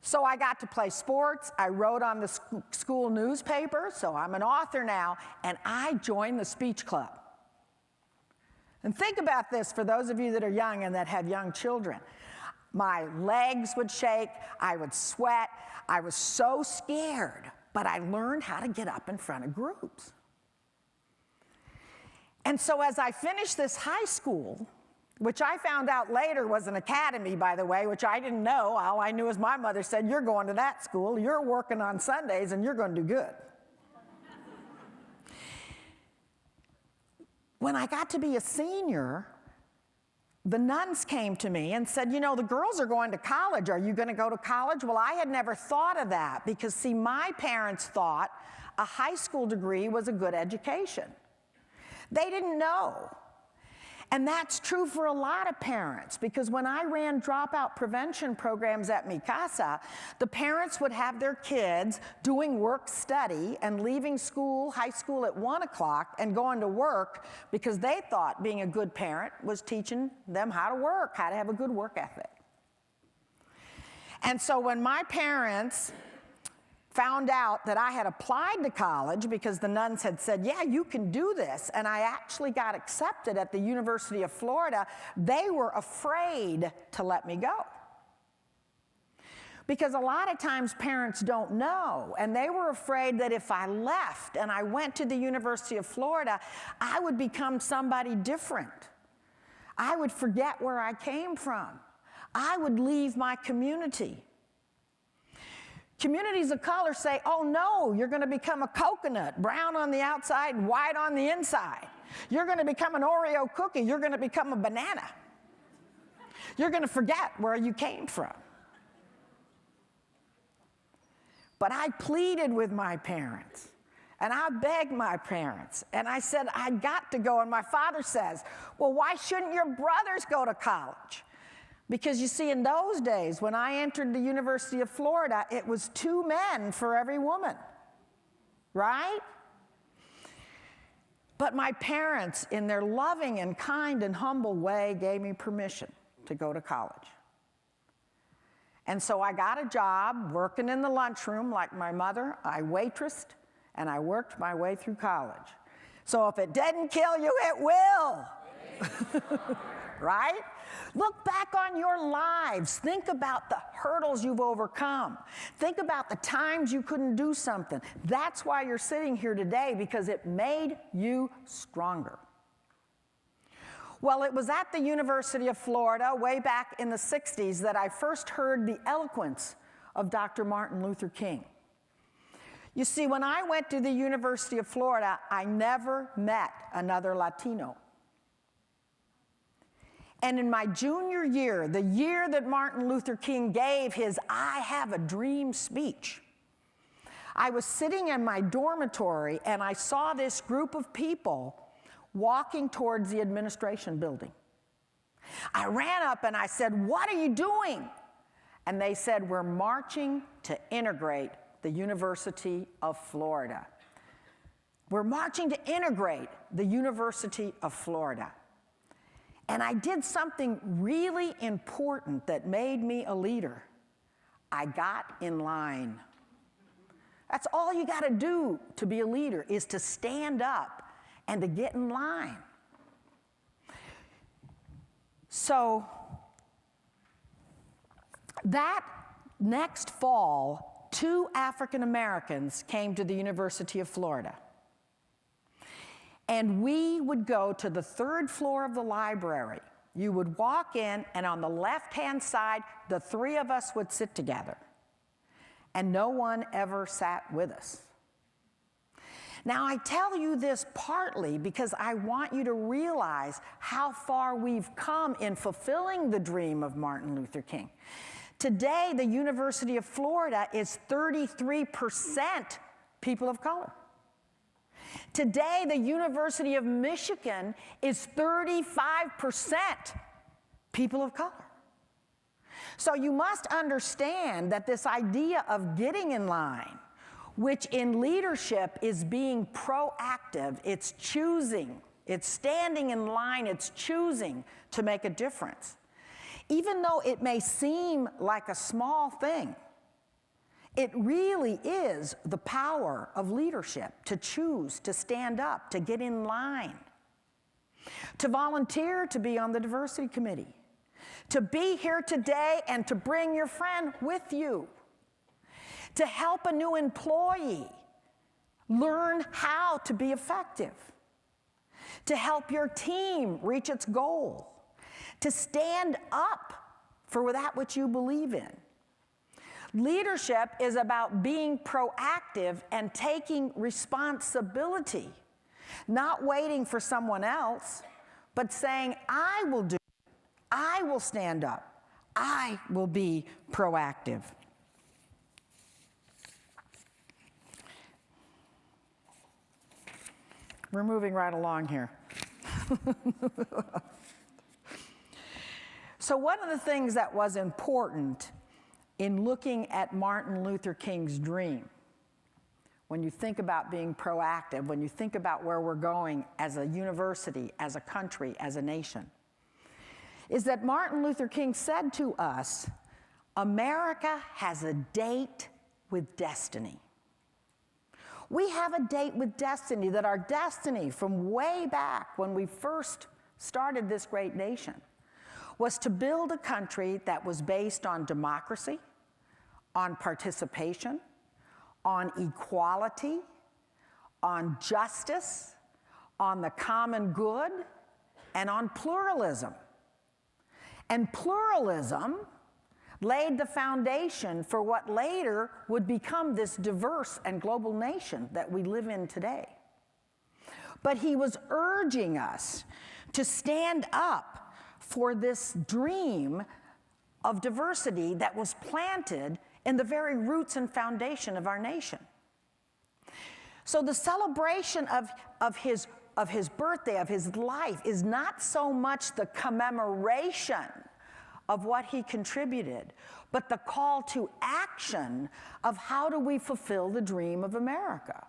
So I got to play sports. I wrote on the school newspaper, so I'm an author now, and I joined the speech club. And think about this for those of you that are young and that have young children. My legs would shake, I would sweat, I was so scared, but I learned how to get up in front of groups. And so as I finished this high school, which I found out later was an academy, by the way, which I didn't know. All I knew is my mother said, you're going to that school, you're working on Sundays, and you're going to do good. When I got to be a senior, the nuns came to me and said, you know, the girls are going to college. Are you going to go to college? Well, I had never thought of that because, see, my parents thought a high school degree was a good education. They didn't know. And that's true for a lot of parents, because when I ran dropout prevention programs at Mi Casa, the parents would have their kids doing work study and leaving school, high school at 1 o'clock and going to work because they thought being a good parent was teaching them how to work, how to have a good work ethic. And so when my parents found out that I had applied to college because the nuns had said, yeah, you can do this, and I actually got accepted at the University of Florida, they were afraid to let me go. Because a lot of times parents don't know, and they were afraid that if I left and I went to the University of Florida, I would become somebody different. I would forget where I came from. I would leave my community. Communities of color say, oh no, you're going to become a coconut, brown on the outside, white on the inside. You're going to become an Oreo cookie. You're going to become a banana. You're going to forget where you came from. But I pleaded with my parents, and I begged my parents, and I said, I got to go. And my father says, well, why shouldn't your brothers go to college? Because you see, in those days, when I entered the University of Florida, it was 2 men for every woman, right? But my parents, in their loving and kind and humble way, gave me permission to go to college. And so I got a job working in the lunchroom like my mother. I waitressed, and I worked my way through college. So if it didn't kill you, it will. Right? Look back on your lives. Think about the hurdles you've overcome. Think about the times you couldn't do something. That's why you're sitting here today, because it made you stronger. Well, it was at the University of Florida, way back in the 60s, that I first heard the eloquence of Dr. Martin Luther King. You see, when I went to the University of Florida, I never met another Latino. And in my junior year, the year that Martin Luther King gave his I Have a Dream speech, I was sitting in my dormitory and I saw this group of people walking towards the administration building. I ran up and I said, what are you doing? And they said, we're marching to integrate the University of Florida. We're marching to integrate the University of Florida. And I did something really important that made me a leader. I got in line. That's all you got to do to be a leader, is to stand up and to get in line. So that next fall, 2 African Americans came to the University of Florida. And we would go to the 3rd floor of the library. You would walk in, and on the left-hand side, the 3 of us would sit together. And no one ever sat with us. Now, I tell you this partly because I want you to realize how far we've come in fulfilling the dream of Martin Luther King. Today, the University of Florida is 33% people of color. Today, the University of Michigan is 35% people of color. So you must understand that this idea of getting in line, which in leadership is being proactive, it's choosing, it's standing in line, it's choosing to make a difference. Even though it may seem like a small thing, it really is the power of leadership to choose, to stand up, to get in line, to volunteer to be on the diversity committee, to be here today and to bring your friend with you, to help a new employee learn how to be effective, to help your team reach its goal, to stand up for that which you believe in. Leadership is about being proactive and taking responsibility, not waiting for someone else, but saying, I will do it, I will stand up, I will be proactive. We're moving right along here. So one of the things that was important in looking at Martin Luther King's dream, when you think about being proactive, when you think about where we're going as a university, as a country, as a nation, is that Martin Luther King said to us, America has a date with destiny. We have a date with destiny, that our destiny from way back when we first started this great nation was to build a country that was based on democracy, on participation, on equality, on justice, on the common good, and on pluralism. And pluralism laid the foundation for what later would become this diverse and global nation that we live in today. But he was urging us to stand up for this dream of diversity that was planted in the very roots and foundation of our nation. So the celebration of his birthday, of his life, is not so much the commemoration of what he contributed, but the call to action of how do we fulfill the dream of America?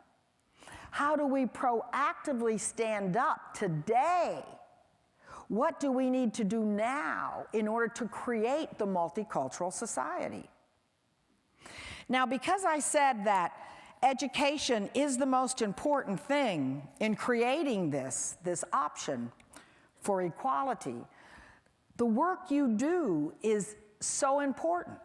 How do we proactively stand up today? What do we need to do now in order to create the multicultural society? Now, because I said that education is the most important thing in creating this option for equality, the work you do is so important.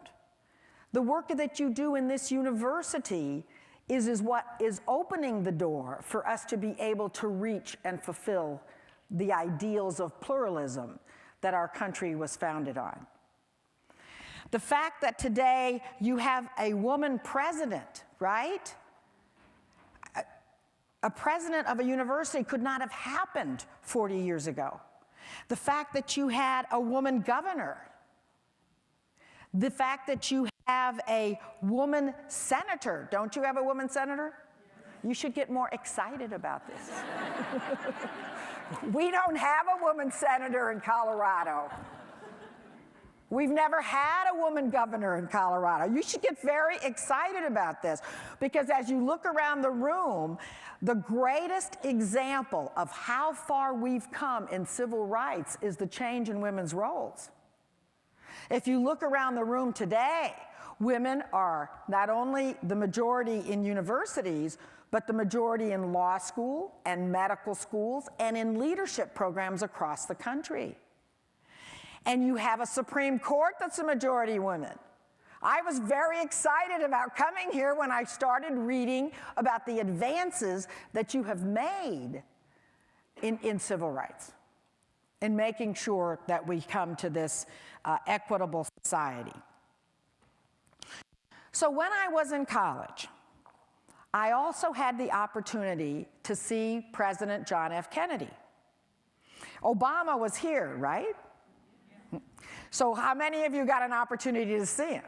The work that you do in this university is what is opening the door for us to be able to reach and fulfill the ideals of pluralism that our country was founded on. The fact that today you have a woman president, right? A president of a university could not have happened 40 years ago. The fact that you had a woman governor. The fact that you have a woman senator. Don't you have a woman senator? You should get more excited about this. We don't have a woman senator in Colorado. We've never had a woman governor in Colorado. You should get very excited about this, because as you look around the room, the greatest example of how far we've come in civil rights is the change in women's roles. If you look around the room today, women are not only the majority in universities, but the majority in law school and medical schools and in leadership programs across the country. And you have a Supreme Court that's a majority women. I was very excited about coming here when I started reading about the advances that you have made in civil rights, in making sure that we come to this equitable society. So when I was in college, I also had the opportunity to see President John F. Kennedy. Obama was here, right? So how many of you got an opportunity to see him?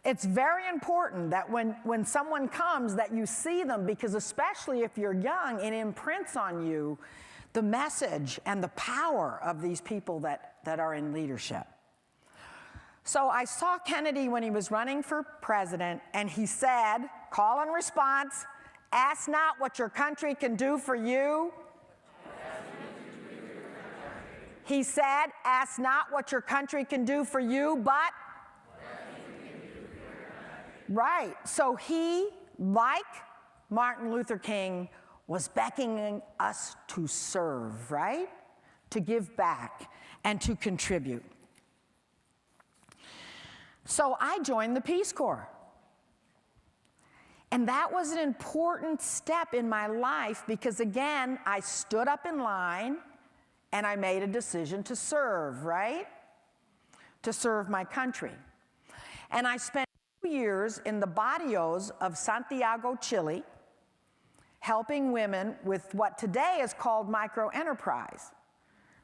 It's very important that when someone comes that you see them, because especially if you're young, it imprints on you the message and the power of these people that are in leadership. So I saw Kennedy when he was running for president, and he said, call and response, ask not what your country can do for you. He said, ask not what your country can do for you, but right. So he, like Martin Luther King, was beckoning us to serve, right? To give back and to contribute. So I joined the Peace Corps. And that was an important step in my life because, again, I stood up in line and I made a decision to serve, right? To serve my country. And I spent 2 years in the barrios of Santiago, Chile, helping women with what today is called microenterprise.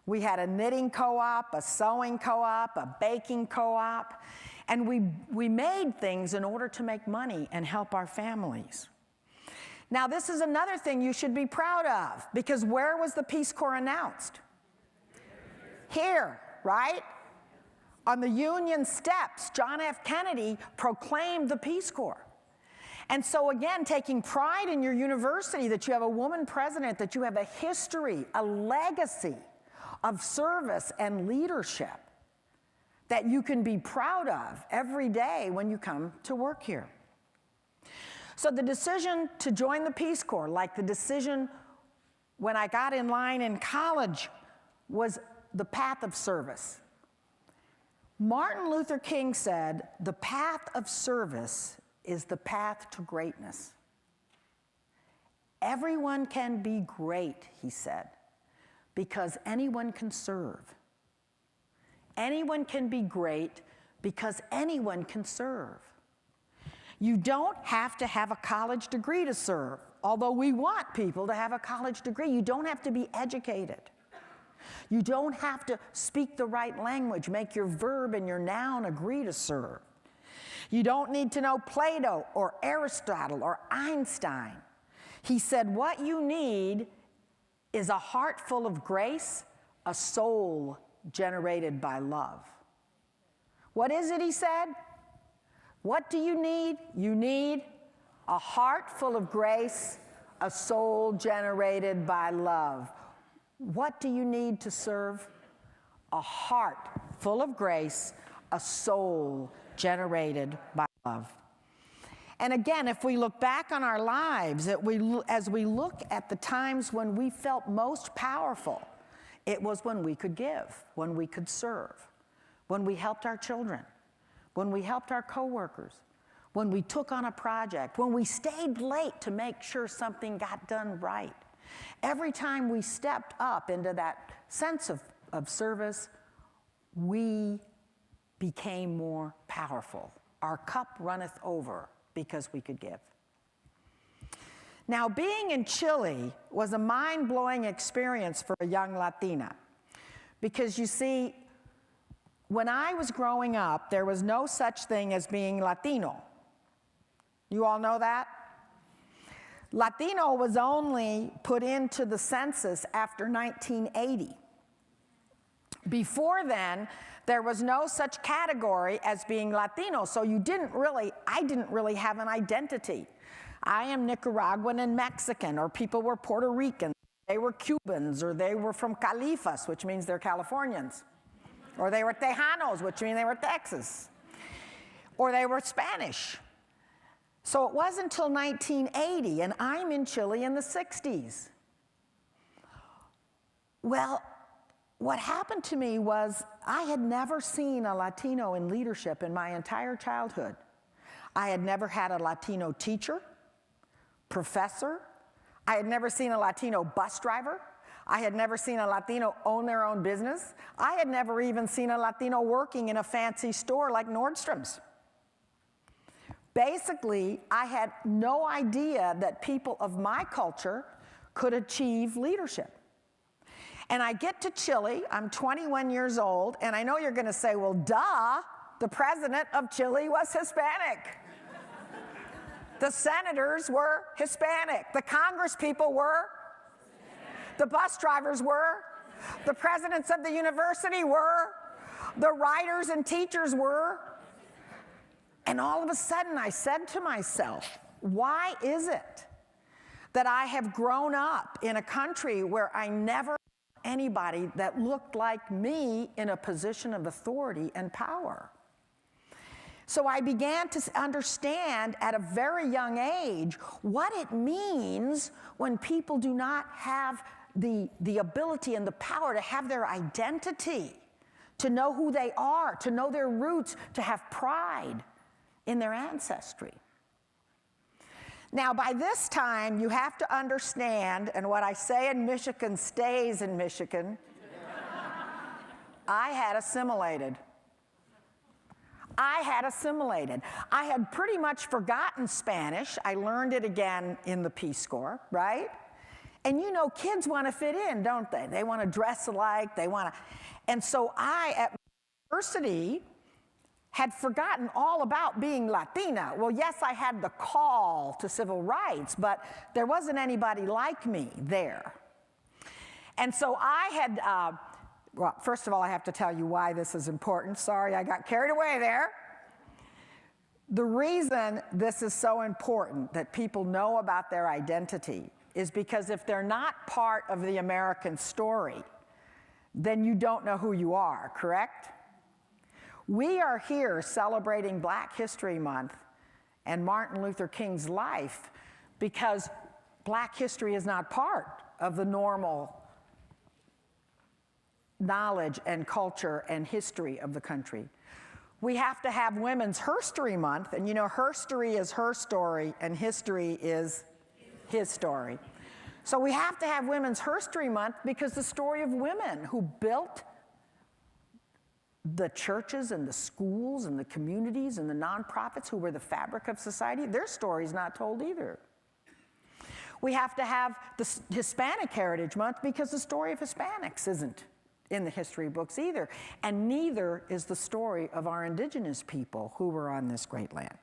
We had a knitting co-op, a sewing co-op, a baking co-op, and we made things in order to make money and help our families. Now, this is another thing you should be proud of, because where was the Peace Corps announced? Here, right? On the Union steps, John F. Kennedy proclaimed the Peace Corps. And so again, taking pride in your university that you have a woman president, that you have a history, a legacy of service and leadership that you can be proud of every day when you come to work here. So the decision to join the Peace Corps, like the decision when I got in line in college, was the path of service. Martin Luther King said, "The path of service is the path to greatness." Everyone can be great, he said, because anyone can serve. Anyone can be great because anyone can serve. You don't have to have a college degree to serve, although we want people to have a college degree. You don't have to be educated. You don't have to speak the right language, make your verb and your noun agree to serve. You don't need to know Plato or Aristotle or Einstein. He said, what you need is a heart full of grace, a soul generated by love. What is it, he said? What do you need? You need a heart full of grace, a soul generated by love. What do you need to serve? A heart full of grace, a soul generated by love. And again, if we look back on our lives, as we look at the times when we felt most powerful, it was when we could give, when we could serve, when we helped our children, when we helped our coworkers, when we took on a project, when we stayed late to make sure something got done right. Every time we stepped up into that sense of service, we became more powerful. Our cup runneth over because we could give. Now, being in Chile was a mind-blowing experience for a young Latina, because you see, when I was growing up, there was no such thing as being Latino. You all know that? Latino was only put into the census after 1980. Before then, there was no such category as being Latino, so I didn't really have an identity. I am Nicaraguan and Mexican, or people were Puerto Rican, they were Cubans, or they were from Califas, which means they're Californians, or they were Tejanos, which means they were Texas, or they were Spanish. So it wasn't until 1980, and I'm in Chile in the 60s. Well, what happened to me was I had never seen a Latino in leadership in my entire childhood. I had never had a Latino teacher, professor. I had never seen a Latino bus driver. I had never seen a Latino own their own business. I had never even seen a Latino working in a fancy store like Nordstrom's. Basically, I had no idea that people of my culture could achieve leadership. And I get to Chile, I'm 21 years old, and I know you're going to say, well, duh, the president of Chile was Hispanic. The senators were Hispanic. The Congress people were. The bus drivers were. The presidents of the university were. The writers and teachers were. And all of a sudden I said to myself, why is it that I have grown up in a country where I never saw anybody that looked like me in a position of authority and power? So I began to understand at a very young age what it means when people do not have the ability and the power to have their identity, to know who they are, to know their roots, to have pride in their ancestry. Now, by this time, you have to understand, and what I say in Michigan stays in Michigan, I had assimilated. I had pretty much forgotten Spanish. I learned it again in the Peace Corps, right? And you know, kids want to fit in, don't they? They want to dress alike, and so I, at university, had forgotten all about being Latina. Well, yes, I had the call to civil rights, but there wasn't anybody like me there. And so I had, well, first of all, I have to tell you why this is important. Sorry, I got carried away there. The reason this is so important that people know about their identity is because if they're not part of the American story, then you don't know who you are, correct? We are here celebrating Black History Month, and Martin Luther King's life, because Black history is not part of the normal knowledge and culture and history of the country. We have to have Women's Herstory Month, and you know, herstory is her story and history is his story. So we have to have Women's Herstory Month because the story of women who built the churches and the schools and the communities and the nonprofits who were the fabric of society, their story is not told either. We have to have the Hispanic Heritage Month because the story of Hispanics isn't in the history books either, and neither is the story of our indigenous people who were on this great land.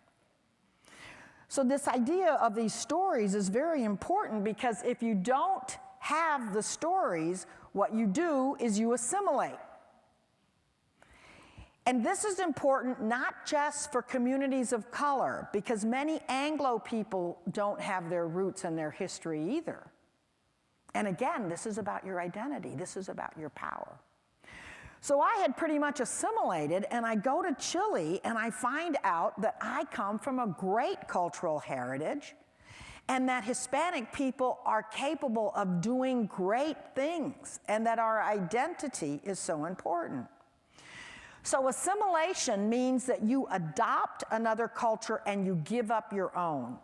So this idea of these stories is very important, because if you don't have the stories, what you do is you assimilate. And this is important not just for communities of color, because many Anglo people don't have their roots and their history either. And again, this is about your identity. This is about your power. So I had pretty much assimilated, and I go to Chile, and I find out that I come from a great cultural heritage, and that Hispanic people are capable of doing great things, and that our identity is so important. So assimilation means that you adopt another culture and you give up your own.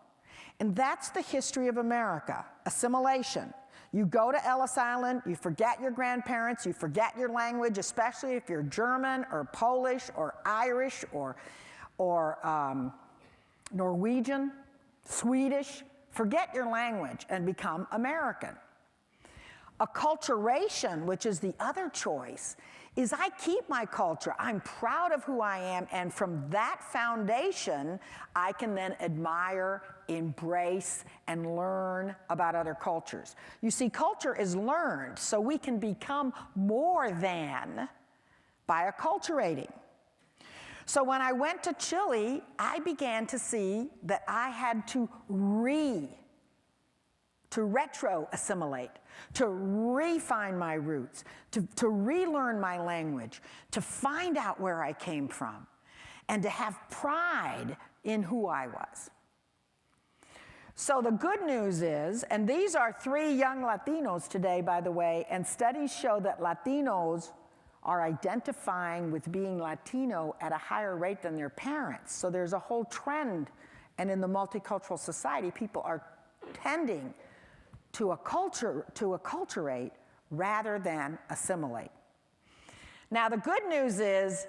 And that's the history of America, assimilation. You go to Ellis Island, you forget your grandparents, you forget your language, especially if you're German or Polish or Irish or Norwegian, Swedish. Forget your language and become American. Acculturation, which is the other choice, is I keep my culture. I'm proud of who I am, and from that foundation, I can then admire, embrace, and learn about other cultures. You see, culture is learned, so we can become more than by acculturating. So when I went to Chile, I began to see that I had to retro-assimilate, to refine my roots, to relearn my language, to find out where I came from, and to have pride in who I was. So the good news is, and these are 3 young Latinos today, by the way, and studies show that Latinos are identifying with being Latino at a higher rate than their parents. So there's a whole trend, and in the multicultural society, people are tending to acculturate rather than assimilate. Now the good news is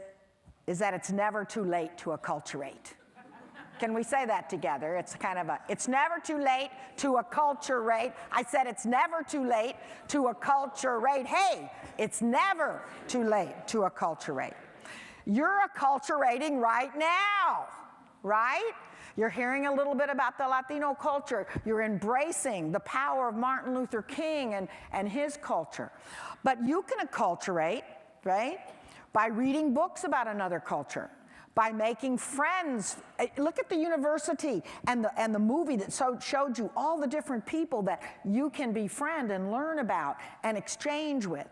that it's never too late to acculturate. Can we say that together? It's kind of it's never too late to acculturate. I said it's never too late to acculturate. Hey, it's never too late to acculturate. You're acculturating right now, right? You're hearing a little bit about the Latino culture. You're embracing the power of Martin Luther King and his culture. But you can acculturate, right, by reading books about another culture, by making friends. Look at the university and the movie that showed you all the different people that you can befriend and learn about and exchange with.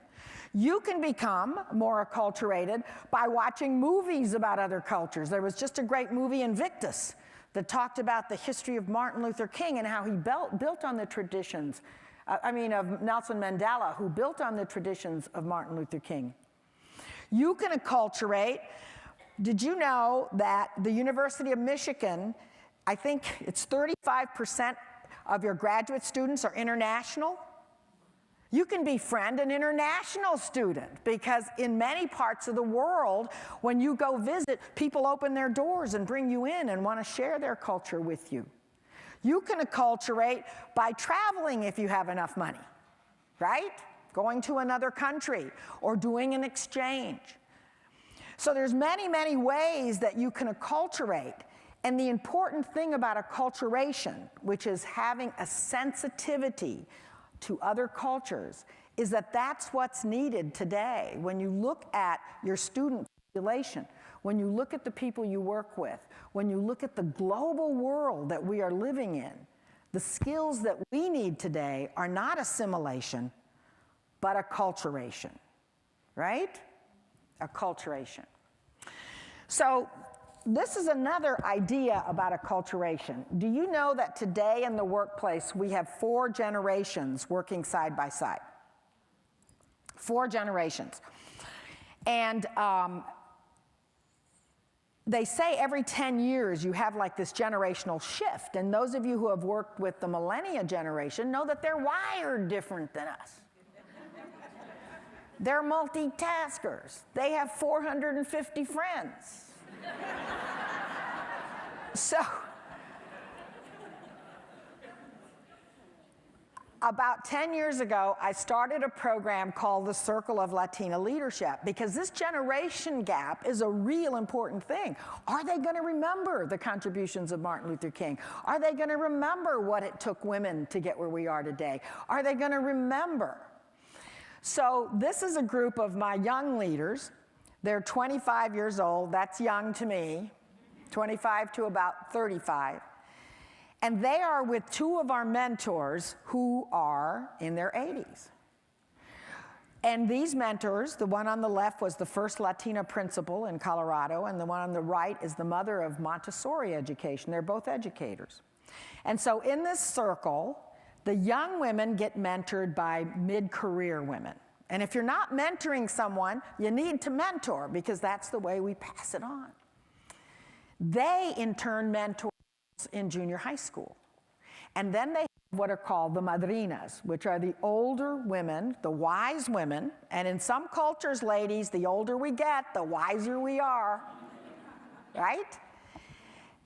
You can become more acculturated by watching movies about other cultures. There was just a great movie, Invictus, that talked about the history of Martin Luther King and how he built on the traditions, of Nelson Mandela, who built on the traditions of Martin Luther King. You can acculturate. Did you know that the University of Michigan, I think it's 35% of your graduate students are international? You can befriend an international student, because in many parts of the world, when you go visit, people open their doors and bring you in and want to share their culture with you. You can acculturate by traveling if you have enough money, right? Going to another country or doing an exchange. So there's many, many ways that you can acculturate. And the important thing about acculturation, which is having a sensitivity to other cultures, is that that's what's needed today. When you look at your student population, when you look at the people you work with, when you look at the global world that we are living in, the skills that we need today are not assimilation, but acculturation, right? Acculturation. So this is another idea about acculturation. Do you know that today in the workplace we have 4 generations working side by side? 4 generations. And they say every 10 years you have like this generational shift. And those of you who have worked with the millennial generation know that they're wired different than us. They're multitaskers. They have 450 friends. So, about 10 years ago, I started a program called the Circle of Latina Leadership, because this generation gap is a real important thing. Are they going to remember the contributions of Martin Luther King? Are they going to remember what it took women to get where we are today? Are they going to remember? So this is a group of my young leaders. They're 25 years old. That's young to me, 25 to about 35. And they are with 2 of our mentors who are in their 80s. And these mentors, the one on the left was the first Latina principal in Colorado, and the one on the right is the mother of Montessori education. They're both educators. And so in this circle, the young women get mentored by mid-career women. And if you're not mentoring someone, you need to mentor, because that's the way we pass it on. They, in turn, mentor in junior high school. And then they have what are called the madrinas, which are the older women, the wise women. And in some cultures, ladies, the older we get, the wiser we are, right?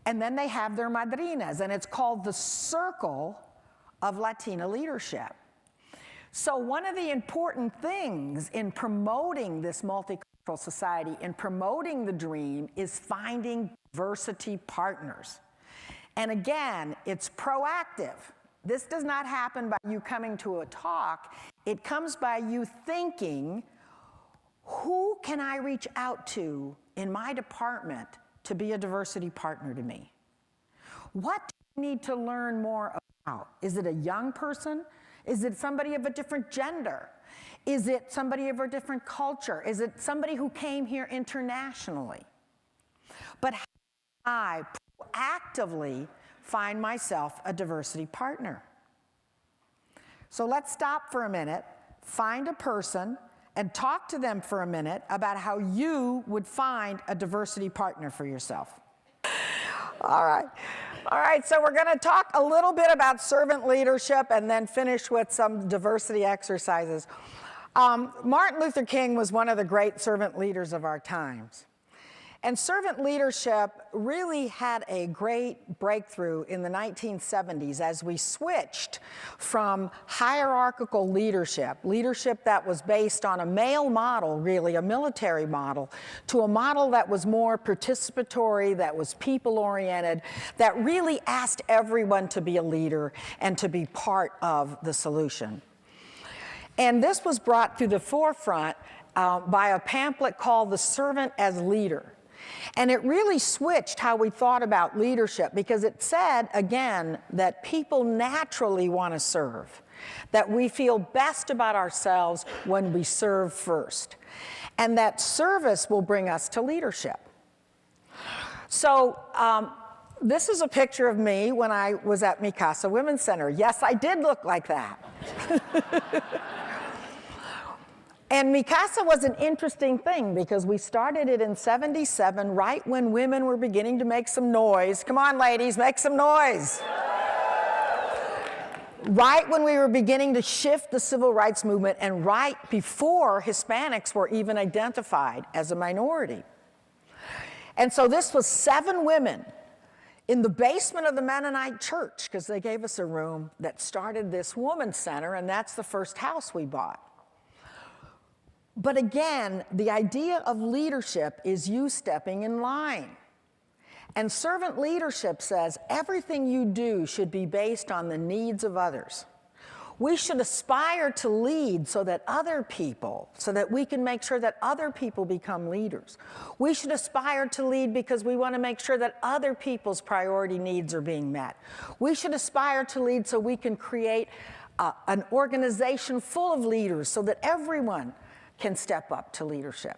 And then they have their madrinas, and it's called the Circle of Latina Leadership. So one of the important things in promoting this multicultural society, in promoting the dream, is finding diversity partners. And again, it's proactive. This does not happen by you coming to a talk. It comes by you thinking, who can I reach out to in my department to be a diversity partner to me? What do I need to learn more about? Is it a young person? Is it somebody of a different gender? Is it somebody of a different culture? Is it somebody who came here internationally? But how do I proactively find myself a diversity partner? So let's stop for a minute, find a person, and talk to them for a minute about how you would find a diversity partner for yourself. All right, so we're going to talk a little bit about servant leadership and then finish with some diversity exercises. Martin Luther King was one of the great servant leaders of our times. And servant leadership really had a great breakthrough in the 1970s as we switched from hierarchical leadership, leadership that was based on a male model, really a military model, to a model that was more participatory, that was people-oriented, that really asked everyone to be a leader and to be part of the solution. And this was brought to the forefront by a pamphlet called The Servant as Leader. And it really switched how we thought about leadership, because it said, again, that people naturally want to serve, that we feel best about ourselves when we serve first, and that service will bring us to leadership. So this is a picture of me when I was at Mi Casa Women's Center. Yes, I did look like that. And Mi Casa was an interesting thing, because we started it in '77, right when women were beginning to make some noise. Come on, ladies, make some noise. Right when we were beginning to shift the civil rights movement, and right before Hispanics were even identified as a minority. And so this was 7 women in the basement of the Mennonite church, because they gave us a room, that started this women's center, and that's the first house we bought. But again, the idea of leadership is you stepping in line. And servant leadership says everything you do should be based on the needs of others. We should aspire to lead so that we can make sure that other people become leaders. We should aspire to lead because we want to make sure that other people's priority needs are being met. We should aspire to lead so we can create an organization full of leaders so that everyone can step up to leadership.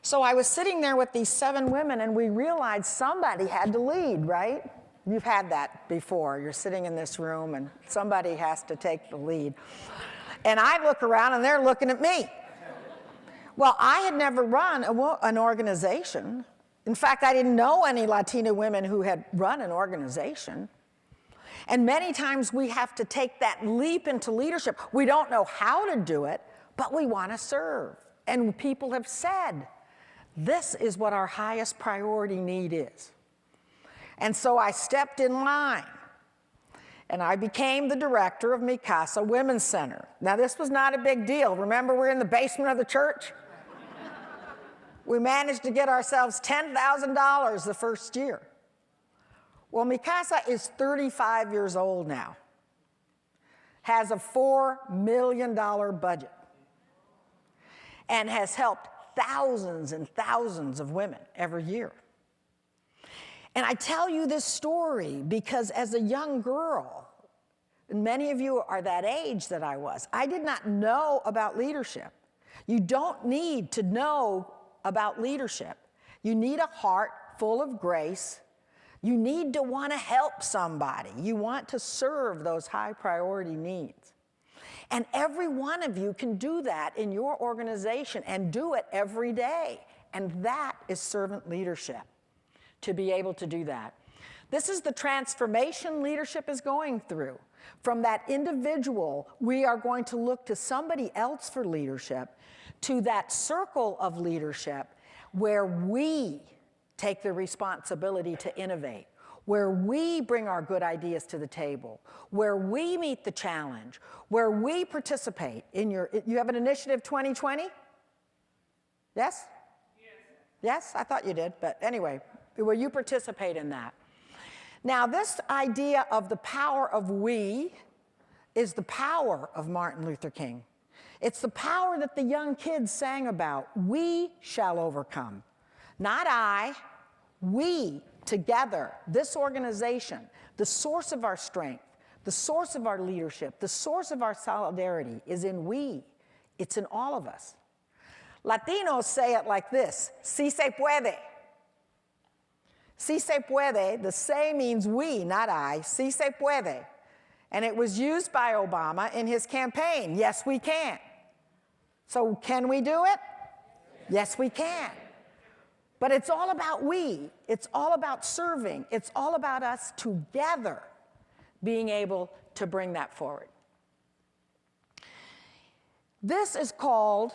So I was sitting there with these 7 women, and we realized somebody had to lead, right? You've had that before. You're sitting in this room, and somebody has to take the lead. And I look around, and they're looking at me. Well, I had never run an organization. In fact, I didn't know any Latina women who had run an organization. And many times we have to take that leap into leadership. We don't know how to do it, but we want to serve. And people have said, this is what our highest priority need is. And so I stepped in line, and I became the director of Mi Casa Women's Center. Now, this was not a big deal. Remember, we're in the basement of the church? We managed to get ourselves $10,000 the first year. Well, Mi Casa is 35 years old now, has a $4 million budget, and has helped thousands and thousands of women every year. And I tell you this story because as a young girl, and many of you are that age that I was, I did not know about leadership. You don't need to know about leadership. You need a heart full of grace. You need to want to help somebody. You want to serve those high priority needs. And every one of you can do that in your organization and do it every day. And that is servant leadership, to be able to do that. This is the transformation leadership is going through. From that individual, we are going to look to somebody else for leadership, to that circle of leadership where we take the responsibility to innovate, where we bring our good ideas to the table, where we meet the challenge, where we participate in you have an initiative 2020? Yes? Yes, I thought you did, but anyway, where you participate in that. Now, this idea of the power of we is the power of Martin Luther King. It's the power that the young kids sang about. We shall overcome. Not I, we together, this organization, the source of our strength, the source of our leadership, the source of our solidarity is in we. It's in all of us. Latinos say it like this: si se puede. Si se puede, the se means we, not I. Si se puede. And it was used by Obama in his campaign. Yes, we can. So can we do it? Yes, we can. But it's all about we. It's all about serving. It's all about us together being able to bring that forward. This is called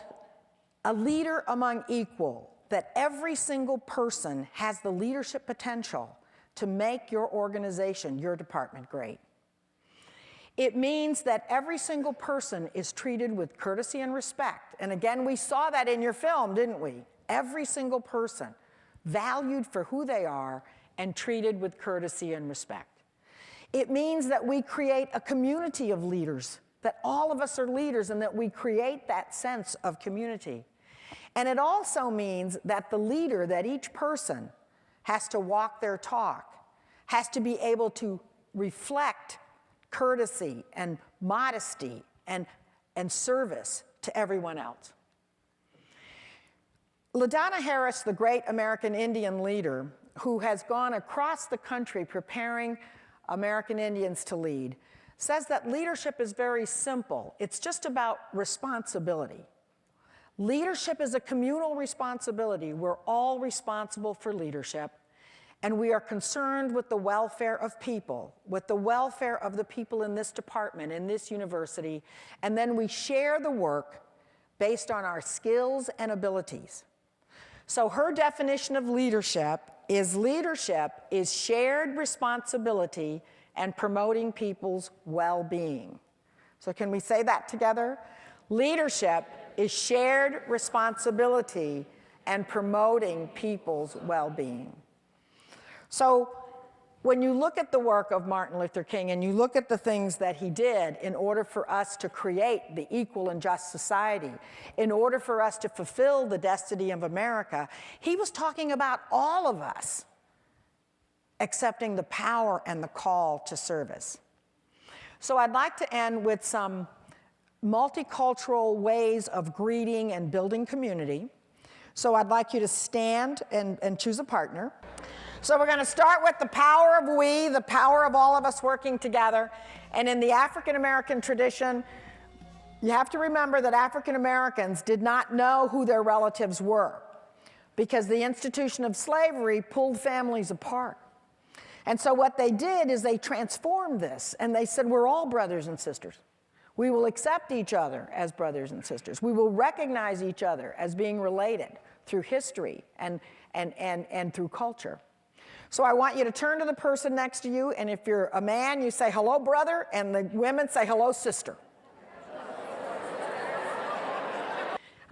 a leader among equal, that every single person has the leadership potential to make your organization, your department great. It means that every single person is treated with courtesy and respect. And again, we saw that in your film, didn't we? Every single person valued for who they are and treated with courtesy and respect. It means that we create a community of leaders, that all of us are leaders and that we create that sense of community. And it also means that the leader, that each person has to walk their talk, has to be able to reflect courtesy and modesty and service to everyone else. LaDonna Harris, the great American Indian leader who has gone across the country preparing American Indians to lead, says that leadership is very simple. It's just about responsibility. Leadership is a communal responsibility. We're all responsible for leadership, and we are concerned with the welfare of people, with the welfare of the people in this department, in this university, and then we share the work based on our skills and abilities. So her definition of leadership is shared responsibility and promoting people's well-being. So can we say that together? Leadership is shared responsibility and promoting people's well-being. So when you look at the work of Martin Luther King and you look at the things that he did in order for us to create the equal and just society, in order for us to fulfill the destiny of America, he was talking about all of us accepting the power and the call to service. So I'd like to end with some multicultural ways of greeting and building community. So I'd like you to stand and choose a partner. So we're going to start with the power of we, the power of all of us working together. And in the African American tradition, you have to remember that African Americans did not know who their relatives were because the institution of slavery pulled families apart. And so what they did is they transformed this, and they said, we're all brothers and sisters. We will accept each other as brothers and sisters. We will recognize each other as being related through history and through culture. So I want you to turn to the person next to you, and if you're a man, you say, hello, brother, and the women say, hello, sister.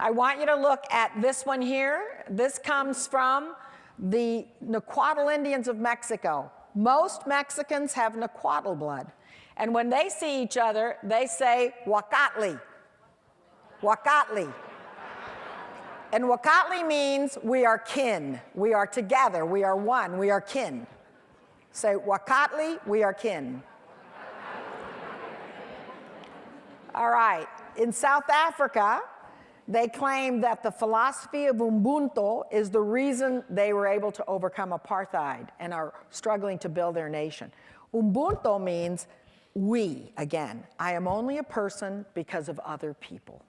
I want you to look at this one here. This comes from the Nahuatl Indians of Mexico. Most Mexicans have Nahuatl blood. And when they see each other, they say, Huacatli. Huacatli. And Huacatli means we are kin. We are together. We are one. We are kin. Say, Huacatli, we are kin. All right. In South Africa, they claim that the philosophy of Ubuntu is the reason they were able to overcome apartheid and are struggling to build their nation. Ubuntu means we, again. I am only a person because of other people.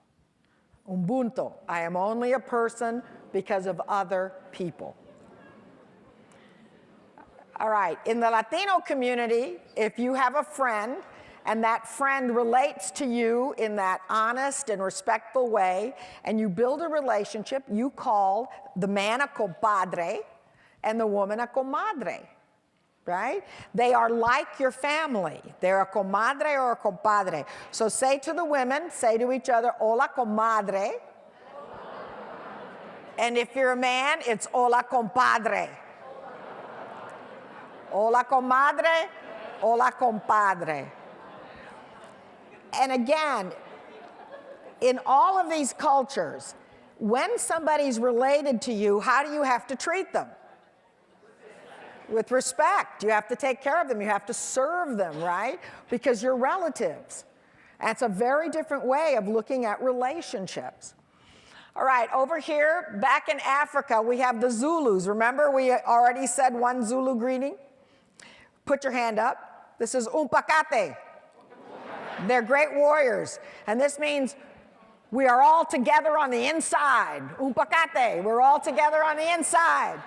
Ubuntu, I am only a person because of other people. All right, in the Latino community, if you have a friend and that friend relates to you in that honest and respectful way, and you build a relationship, you call the man a compadre and the woman a comadre, right? They are like your family. They're a comadre or a compadre. So say to the women, say to each other, hola comadre. And if you're a man, it's hola compadre. Hola comadre, hola compadre. And again, in all of these cultures, when somebody's related to you, how do you have to treat them? With respect. You have to take care of them. You have to serve them, right? Because you're relatives. And it's a very different way of looking at relationships. All right, over here, back in Africa, we have the Zulus. Remember, we already said one Zulu greeting? Put your hand up. This is umpakate. They're great warriors. And this means we are all together on the inside. Umpakate, we're all together on the inside.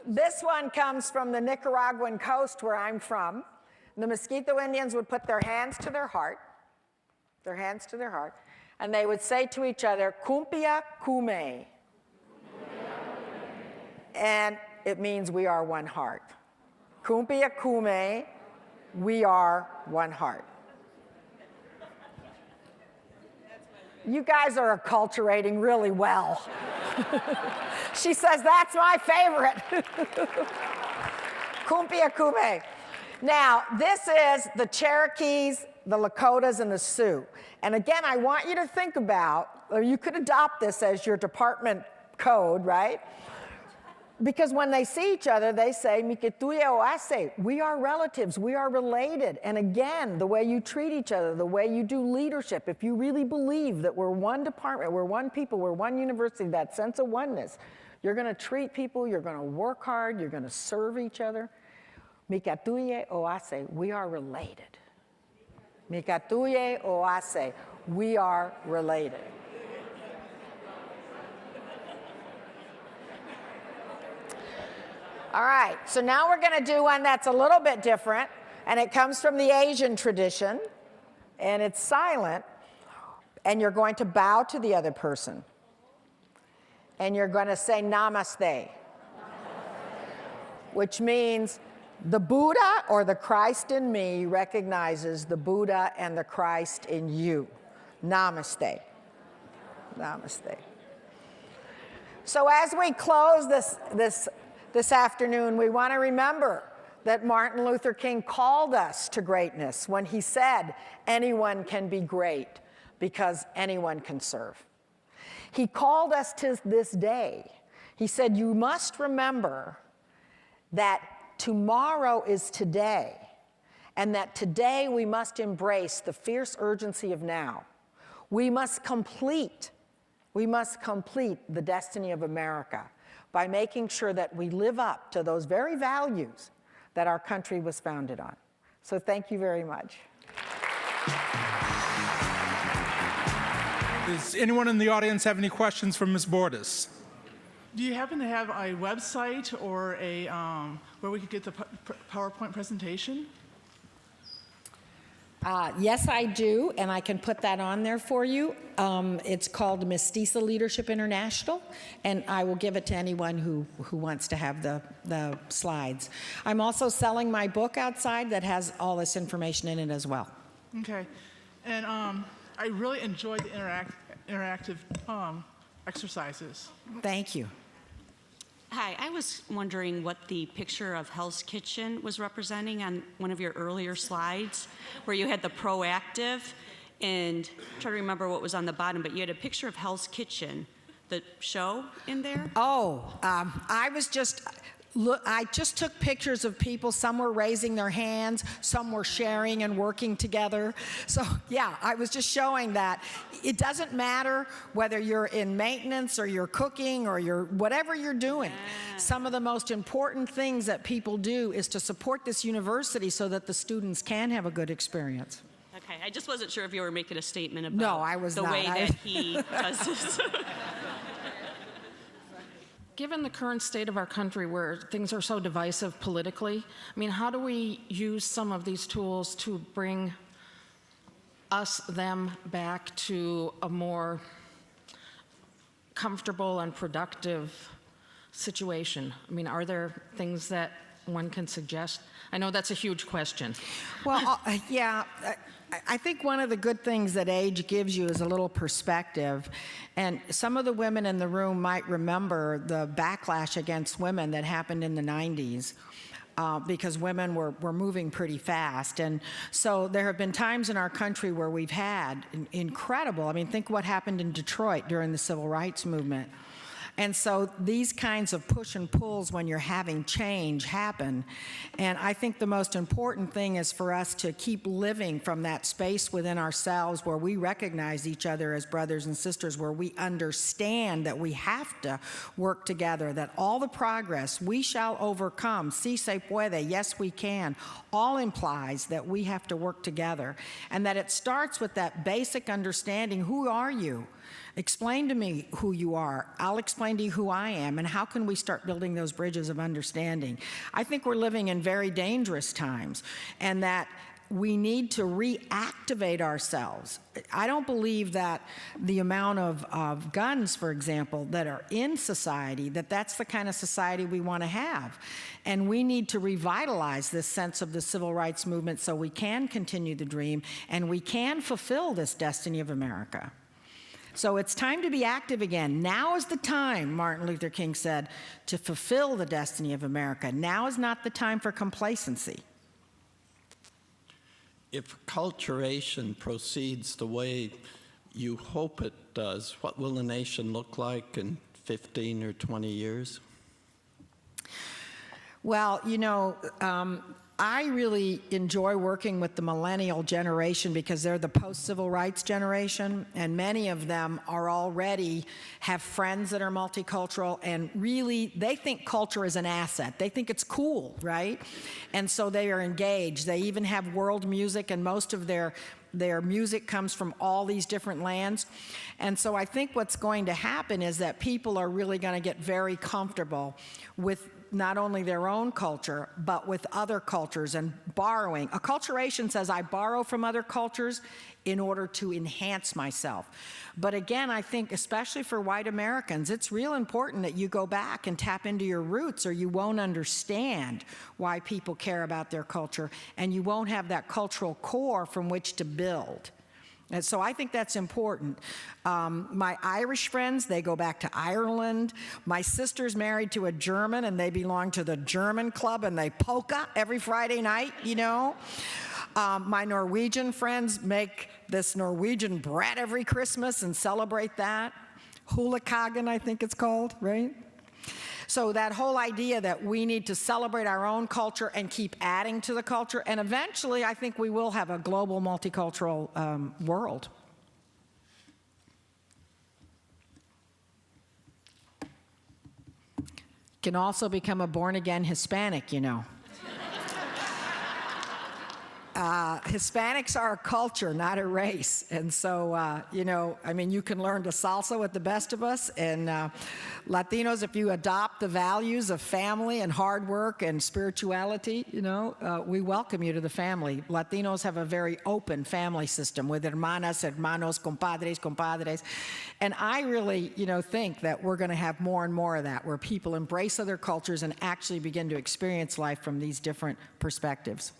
This one comes from the Nicaraguan coast where I'm from. The Mosquito Indians would put their hands to their heart, and they would say to each other, Kumpia kume. And it means we are one heart. Kumpia kume, we are one heart. You guys are acculturating really well. She says, that's my favorite. Kumpia kume. Now, this is the Cherokees, the Lakotas, and the Sioux. And again, I want you to think about, or you could adopt this as your department code, right? Because when they see each other, they say, Miketuye oase, we are relatives, we are related. And again, the way you treat each other, the way you do leadership, if you really believe that we're one department, we're one people, we're one university, that sense of oneness, you're going to treat people, you're going to work hard, you're going to serve each other. Mikatuye oase, we are related. Mikatuye oase, we are related. All right, so now we're going to do one that's a little bit different, and it comes from the Asian tradition, and it's silent, and you're going to bow to the other person, and you're going to say namaste, which means the Buddha or the Christ in me recognizes the Buddha and the Christ in you. Namaste. Namaste. So as we close this afternoon, we want to remember that Martin Luther King called us to greatness when he said, anyone can be great because anyone can serve. He called us to this day. He said, you must remember that tomorrow is today, and that today we must embrace the fierce urgency of now. We must complete the destiny of America by making sure that we live up to those very values that our country was founded on. So thank you very much. Does anyone in the audience have any questions for Ms. Bordas? Do you happen to have a website or a where we could get the PowerPoint presentation? Yes, I do, and I can put that on there for you. It's called Mestiza Leadership International, and I will give it to anyone who wants to have the slides. I'm also selling my book outside that has all this information in it as well. Okay, and I really enjoyed the interactive exercises. Thank you. Hi, I was wondering what the picture of Hell's Kitchen was representing on one of your earlier slides, where you had the proactive, and I'm trying to remember what was on the bottom, but you had a picture of Hell's Kitchen, the show in there? Oh, I just took pictures of people. Some were raising their hands, some were sharing and working together. So yeah, I was just showing that it doesn't matter whether you're in maintenance or you're cooking or whatever you're doing. Some of the most important things that people do is to support this university so that the students can have a good experience. Okay, I just wasn't sure if you were making a statement about the way that he does this. Given the current state of our country where things are so divisive politically, I mean, how do we use some of these tools to bring them back to a more comfortable and productive situation? I mean, are there things that one can suggest? I know that's a huge question. Well, yeah. I think one of the good things that age gives you is a little perspective. And some of the women in the room might remember the backlash against women that happened in the 90s. Because women were moving pretty fast. And so there have been times in our country where we've had incredible, I mean, think what happened in Detroit during the Civil Rights Movement. And so these kinds of push and pulls when you're having change happen. And I think the most important thing is for us to keep living from that space within ourselves where we recognize each other as brothers and sisters, where we understand that we have to work together, that all the progress we shall overcome, si se puede, yes we can, all implies that we have to work together. And that it starts with that basic understanding, who are you? Explain to me who you are. I'll explain to you who I am, and how can we start building those bridges of understanding? I think we're living in very dangerous times, and that we need to reactivate ourselves. I don't believe that the amount of guns, for example, that are in society, that's the kind of society we want to have. And we need to revitalize this sense of the civil rights movement so we can continue the dream and we can fulfill this destiny of America. So it's time to be active again. Now is the time, Martin Luther King said, to fulfill the destiny of America. Now is not the time for complacency. If acculturation proceeds the way you hope it does, what will the nation look like in 15 or 20 years? Well, you know, I really enjoy working with the millennial generation because they're the post-civil rights generation, and many of them are already have friends that are multicultural, and really they think culture is an asset. They think it's cool, right? And so they are engaged. They even have world music, and most of their music comes from all these different lands. And so I think what's going to happen is that people are really going to get very comfortable with not only their own culture, but with other cultures and borrowing. Acculturation says I borrow from other cultures in order to enhance myself. But again, I think especially for white Americans, it's real important that you go back and tap into your roots, or you won't understand why people care about their culture, and you won't have that cultural core from which to build. And so I think that's important. My Irish friends, they go back to Ireland. My sister's married to a German, and they belong to the German club, and they polka every Friday night, you know. My Norwegian friends make this Norwegian bread every Christmas and celebrate that. Hulakagen, I think it's called, right? So that whole idea that we need to celebrate our own culture and keep adding to the culture, and eventually I think we will have a global multicultural world. Can also become a born-again Hispanic, you know. Hispanics are a culture, not a race. And so, you know, I mean, you can learn to salsa with the best of us. And Latinos, if you adopt the values of family and hard work and spirituality, you know, we welcome you to the family. Latinos have a very open family system with hermanas, hermanos, compadres, compadres. And I really, you know, think that we're going to have more and more of that, where people embrace other cultures and actually begin to experience life from these different perspectives.